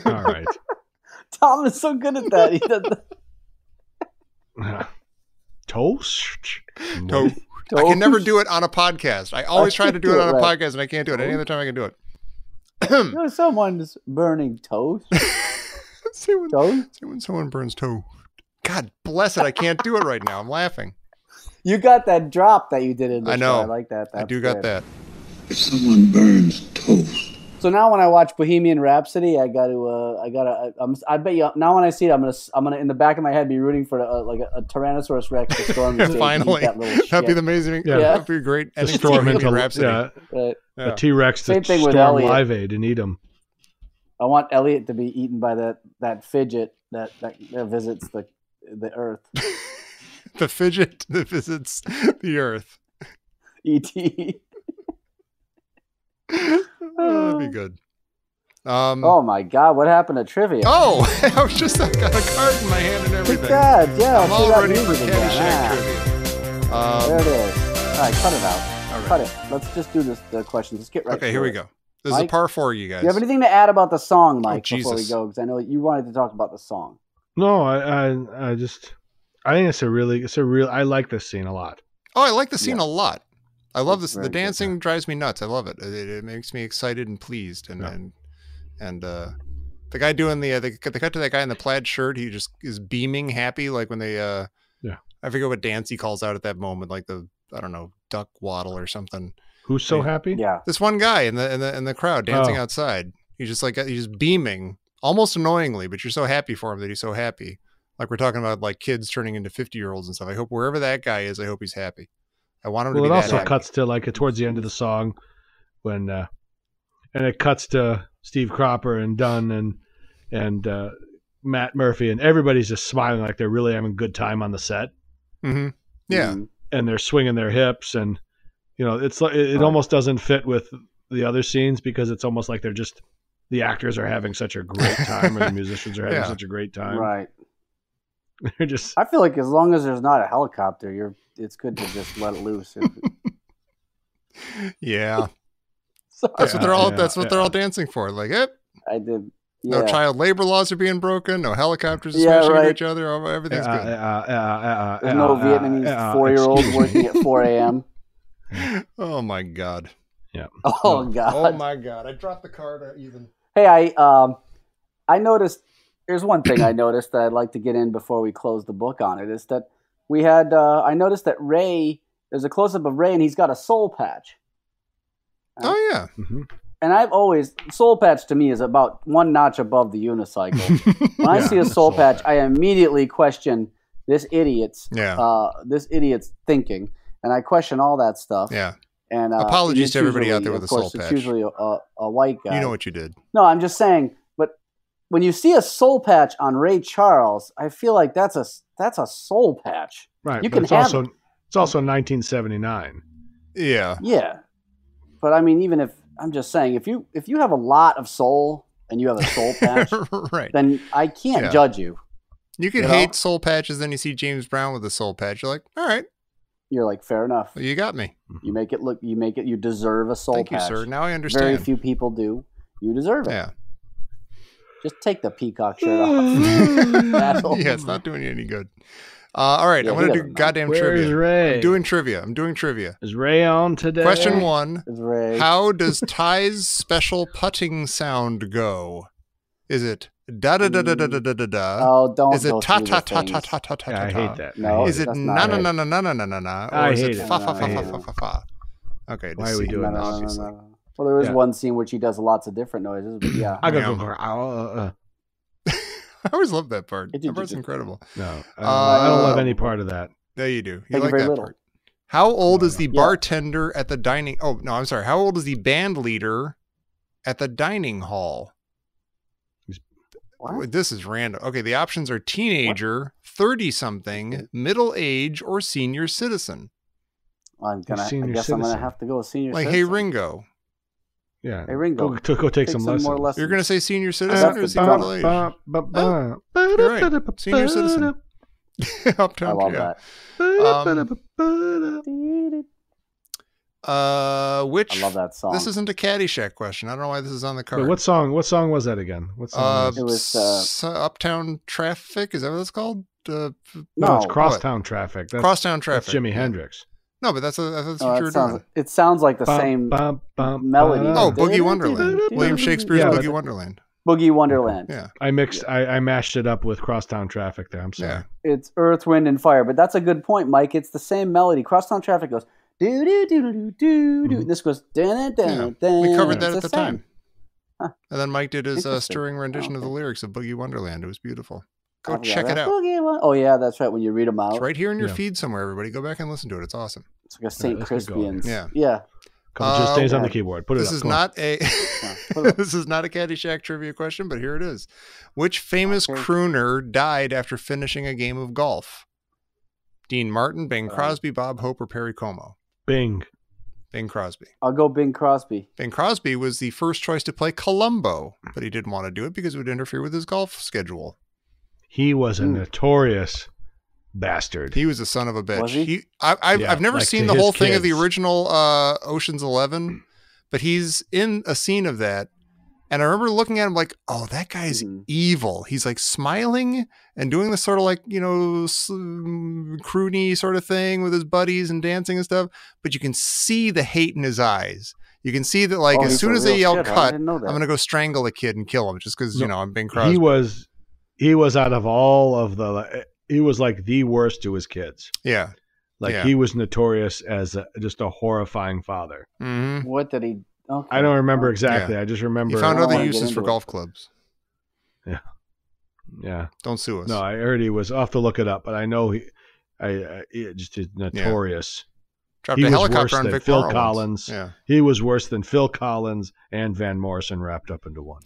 All right. Tom is so good at that. He does Toast. I can never do it on a podcast. I always try to do it on a Right. podcast, and I can't do it. Any other time I can do it. Someone's burning toast. See when, Toast? see when someone burns toe. God bless it. I can't do it right now. I'm laughing. You got that drop that you did in the I know. show. I like that. I That's do got good. that. If someone burns toast, So now when I watch Bohemian Rhapsody, I bet you now when I see it, I'm gonna in the back of my head be rooting for a Tyrannosaurus Rex to storm the stage and eat Finally. that little That'd be shit. the amazing. Yeah. That'd be a great. To ending storm Bohemian into Rhapsody. Right. Yeah. a T-Rex to Same thing with storm Elliot. Live Aid and eat him. I want Elliot to be eaten by that fidget that visits the Earth. The fidget that visits the Earth. E.T. Oh, that'd be good. Oh my God! What happened to trivia? Oh, I got a card in my hand and Look everything. at that! Yeah, I'm see all that ready for music again. Caddyshack Ah, there trivia. it is. All right, cut it out. All right. Cut it. Let's just do the questions. Let's get right. Okay, to here we it. go. This is a Mike? par four, you guys. Do you have anything to add about the song, Mike? Before we Jesus. go, because I know you wanted to talk about the song. No, I think it's a real. I like this scene a lot. Oh, I like the scene Yeah. a lot. I love It's this. The very good, dancing drives me nuts. I love it. It makes me excited and pleased. And Yeah. and the guy doing they cut to that guy in the plaid shirt. He just is beaming happy, like when they Yeah. I forget what dance he calls out at that moment, like the I don't know, duck waddle or something. Who's so happy? Yeah. This one guy in the crowd dancing Oh. outside. He's just beaming, almost annoyingly, but you're so happy for him that he's so happy. Like we're talking about like kids turning into 50-year-olds and stuff. I hope wherever that guy is, I hope he's happy. I want him to Well, be it that also happy. cuts to like towards the end of the song when, and it cuts to Steve Cropper and Dunn and Matt Murphy and everybody's just smiling like they're really having a good time on the set. Mm-hmm. Yeah. Mhm. And they're swinging their hips and it's like it almost doesn't fit with the other scenes because it's almost like the actors are having such a great time or the musicians are having Yeah. such a great time. Right. They're just I feel like as long as there's not a helicopter, it's good to just let it loose. Yeah. Sorry, That's what they're all. Yeah, that's what they're yeah. all dancing for. Like, I did. no Yeah. child labor laws are being broken. No helicopters are Yeah, smashing into right. each other. Everything's good. There's no Vietnamese 4-year-olds excuse me. working at 4 a.m. Oh my god. Oh God. Oh my god. I dropped the card even. Hey, I noticed. There's one thing I noticed that I'd like to get in before we close the book on it. Is that we had? I noticed that Ray. There's a close up of Ray, and he's got a soul patch. Oh yeah. And I've always soul patch to me is about one notch above the unicycle. When I see a soul patch, I immediately question this idiot's thinking, and I question all that stuff. Yeah. And Apologies it's to everybody out usually, there with of a soul course, patch. It's usually a white guy. You know what you did. No, I'm just saying. But when you see a soul patch on Ray Charles, I feel like that's a soul patch. Right. You but can it's have also it. it's also 1979. Yeah. Yeah, but I mean, even if I'm just saying, if you have a lot of soul and you have a soul patch, Right. then I can't Yeah. judge you. You could hate soul patches, then you see James Brown with a soul patch. You're like, all right. You're like, fair enough. Well, you got me. You deserve a soul patch. Thank you, sir. Now I understand. Very few people do. You deserve it. Yeah. Just take the peacock shirt off. Yeah, it's not doing you any good. All right, I'm going to do goddamn trivia. Where's Ray? I'm doing trivia. Is Ray on today? Question 1. Is Ray. How does Ty's special putting sound go? Is it da-da-da-da-da-da-da-da? Oh, don't Is it go ta-ta-ta-ta-ta-ta-ta-ta? Yeah, I hate that. No, Is it that's not it. na-na-na-na-na-na-na-na? Or I is hate it it. fa-fa-fa-fa-fa-fa-fa? Okay, Why are we doing this? obviously. Well, there is Yeah. one scene where she does lots of different noises, but yeah. I Yeah. go. I always love that part. It did- That part's incredible. No, I don't love any part of that. There you do. You Thank you like very that little. part. How old is the Yeah. bartender at the dining? Oh, no, I'm sorry. How old is the band leader at the dining hall? What? This is random. Okay, the options are teenager, 30-something, middle age, or senior citizen. I guess I'm Senior going to citizen. have to go with senior Like, citizen. hey, Ringo. Yeah. Hey, Ringo. Go take some lessons. more lessons. You're going to say senior citizen or That's senior the middle age? You're right. Senior citizen. Uptown, I love yeah. Which I love that song. This isn't a Caddyshack question. I don't know why this is on the card. Wait, what song was that again? What song? It was, Uptown Traffic. Is that what it's called? No, No, it's Crosstown Traffic. That's, Crosstown Traffic. That's Jimi Yeah. Hendrix. No, but that's what you were doing. It sounds like the same melody. Oh, Boogie Wonderland. William Shakespeare's Yeah, Boogie Wonderland. Boogie Wonderland. Yeah. I mashed it up with Crosstown Traffic there. I'm sorry. Yeah. It's Earth, Wind, and Fire. But that's a good point, Mike. It's the same melody. Crosstown Traffic goes do do do do do do. This goes dun dun dun. We covered that It's at the same. time. Huh. And then Mike did his Interesting. stirring rendition of the Okay. lyrics of Boogie Wonderland. It was beautiful. Go Oh, check yeah, it out. Oh yeah, that's right. When you read them out, It's right here in your Yeah. feed somewhere, everybody. Go back and listen to it. It's awesome. it's like a St. let's get going. Crispian's. Yeah. Yeah. Couple just stays on the yeah. keyboard. Put it This up. is Come on. not a put it up. this is not a Caddyshack trivia question, but here it is. Which famous Okay. crooner died after finishing a game of golf? Dean Martin, Bing Crosby, Bob Hope, or Perry Como? Bing. Bing Crosby. I'll go Bing Crosby. Bing Crosby was the first choice to play Columbo, but he didn't want to do it because it would interfere with his golf schedule. He was a notorious bastard. He was a son of a bitch. Was he? I've never like seen to the his whole thing of the kids. original Ocean's 11, but he's in a scene of that. And I remember looking at him like, oh, that guy's evil. He's like smiling and doing this sort of like, croony sort of thing with his buddies and dancing and stuff. But you can see the hate in his eyes. You can see that like Oh, as he's soon a as they real yell shit. I cut, didn't know I'm that. going to go strangle a kid and kill him just because, I'm Bing Crosby. He was out of all of he was like the worst to his kids. Yeah. Like Yeah. he was notorious as just a horrifying father. Mm-hmm. What did he? Okay. I don't remember exactly. Yeah. I just remember. He found I don't other wanna get uses into for it. golf clubs. Yeah. Don't sue us. No, I heard he was. I'll have to look it up, but I know he just is notorious. Dropped He a was helicopter worse on than Vic Phil Morrow once. Collins. Yeah. He was worse than Phil Collins and Van Morrison wrapped up into one.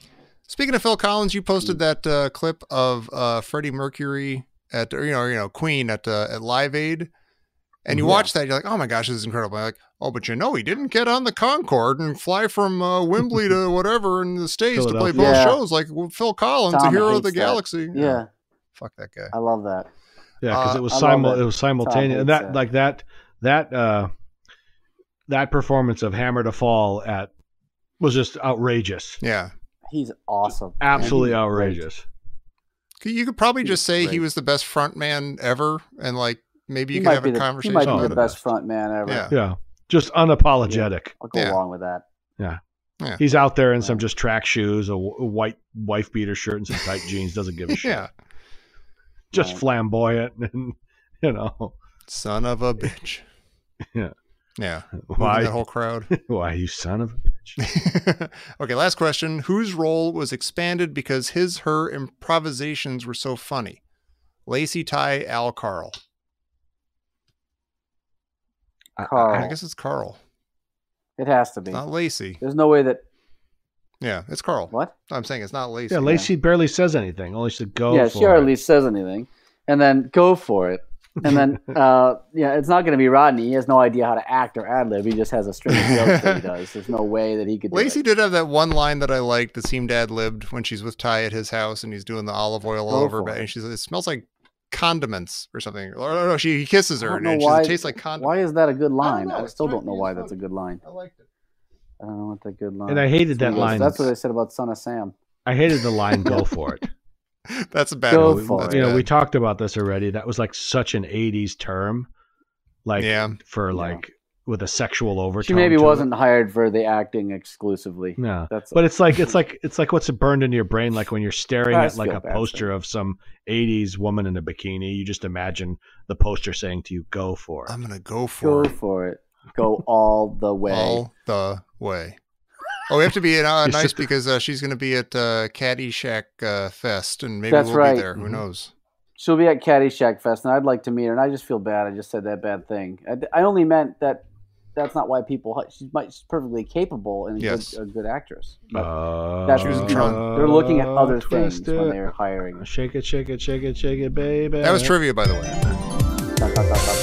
Speaking of Phil Collins, you posted that clip of Freddie Mercury at Queen at Live Aid, and you watch that, you're like, oh my gosh, this is incredible. I'm like, oh, but he didn't get on the Concorde and fly from Wembley to whatever in the States to play both Yeah. shows like Phil Collins, Tom a hero of the hates that. galaxy. Yeah. Fuck that guy. I love that. Yeah, because it was I love that. it was simultaneous, and Tom hates that performance of Hammer to Fall was just outrageous. Yeah. He's awesome. Absolutely Man, he's outrageous. You could probably just say he great. was the best front man ever, and like maybe you He could might have be a the- conversation. He might be about the it. best front man ever. Yeah. Yeah, just unapologetic. I'll go Yeah. along with that. Yeah. He's out there in some just track shoes, a white wife beater shirt, and some tight jeans. Doesn't give a shit. Yeah. Just Right. flamboyant, and Son of a bitch. Yeah. Yeah. Why? Moving that whole crowd. Why, you son of a bitch? Okay, last question. Whose role was expanded because her improvisations were so funny? Lacey, Ty, Al, Carl. Carl. I guess it's Carl. It has to be. Not Lacey. There's no way that. Yeah, it's Carl. What? I'm saying it's not Lacey. Yeah, Lacey barely says anything. Only she said go Yeah, for she it. hardly says anything, and then go for it. And then, it's not going to be Rodney. He has no idea how to act or ad-lib. He just has a string of jokes that he does. There's no way that he could do Lacey it. did have that one line that I liked that seemed ad-libbed when she's with Ty at his house and he's doing the olive oil all over her back. And she's like, it smells like condiments or something. Or no, he kisses her and she says, it tastes like condiments. Why is that a good line? I still don't know why that's a good line. I liked it. I don't know what that good line. And I hated that line. That's what they said about Son of Sam. I hated the line "Go for it." That's a bad Go one. for That's it. bad. We talked about this already. That was like such an '80s term, like with a sexual overtone. She maybe to wasn't it. hired for the acting exclusively. No, That's but it's like what's burned into your brain. Like when you're staring I at like feel a bad poster of some '80s woman in a bikini, you just imagine the poster saying to you, "Go for it." I'm gonna go for go it. for it. Go all the way. All the way. Oh, we have to be nice because she's going to be at Caddyshack Fest, and maybe That's we'll right. be there. Who knows? She'll be at Caddyshack Fest, and I'd like to meet her. And I just feel bad. I just said that bad thing. I only meant that. That's not why people. She's perfectly capable and a good actress. But that's she was drunk. They're looking at other things Twist when it. they're hiring. Shake it, shake it, shake it, shake it, baby. That was trivia, by the way.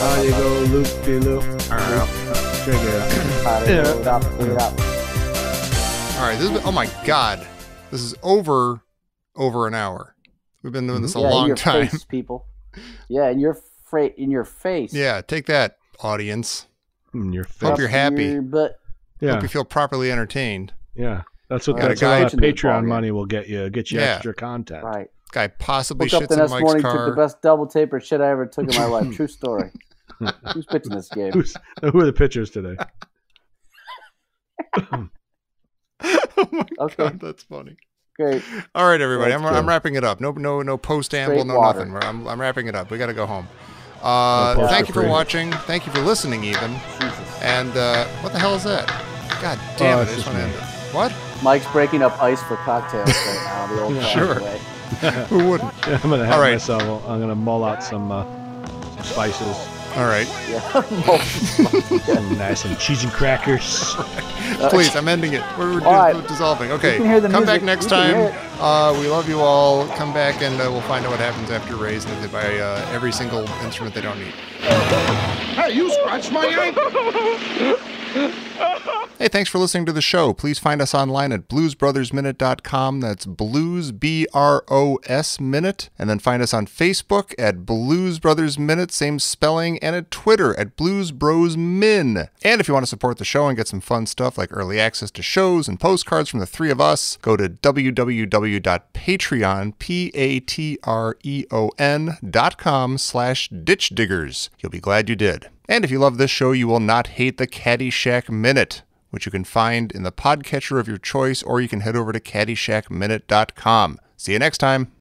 How you go, loop-de-loop. Shake it. All right. Oh my God, this is over an hour. We've been doing this a long your time. Face, people. Yeah, in your face. Yeah, take that, audience. In your face. Hope you're happy. But Yeah, Hope you feel properly entertained. yeah. That's what Got a that guy- Patreon money will get you. Get you Yeah. extra content. right. Guy possibly Woke up shits the in next Mike's morning, car. took the best double taper shit I ever took in my life. True story. Who's pitching this game? Who are the pitchers today? Oh my Okay. God, that's funny. Great. All right, everybody. That's I'm good. wrapping it up. No post amble, Straight no water. nothing. I'm wrapping it up. We got to go home. post Thank you for free. watching. Thank you for listening, even. Jesus. And what the hell is that? God damn it! I it's just just want to me. end it. What? Mike's breaking up ice for cocktails right now, the old Sure. way. Who wouldn't? Yeah, I'm gonna have All right. myself. I'm gonna mull out some spices, All right. Yeah. nice and cheese and crackers. Please, I'm ending it. We're All right. dissolving. Okay. can hear the Come back music. next We can time. hear We love you all. Come back and we'll find out what happens after Rays and if they buy every single instrument they don't need. Hey, you scratched my ankle! Hey, thanks for listening to the show. Please find us online at bluesbrothersminute.com. That's blues, B-R-O-S minute. And then find us on Facebook at Blues Brothers Minute, same spelling, and at Twitter at Blues Bros Min. And if you want to support the show and get some fun stuff like early access to shows and postcards from the three of us, go to www.patreon, patreon.com/ditchdiggers. You'll be glad you did. And if you love this show, you will not hate the Caddyshack Minute, which you can find in the podcatcher of your choice, or you can head over to caddyshackminute.com. See you next time.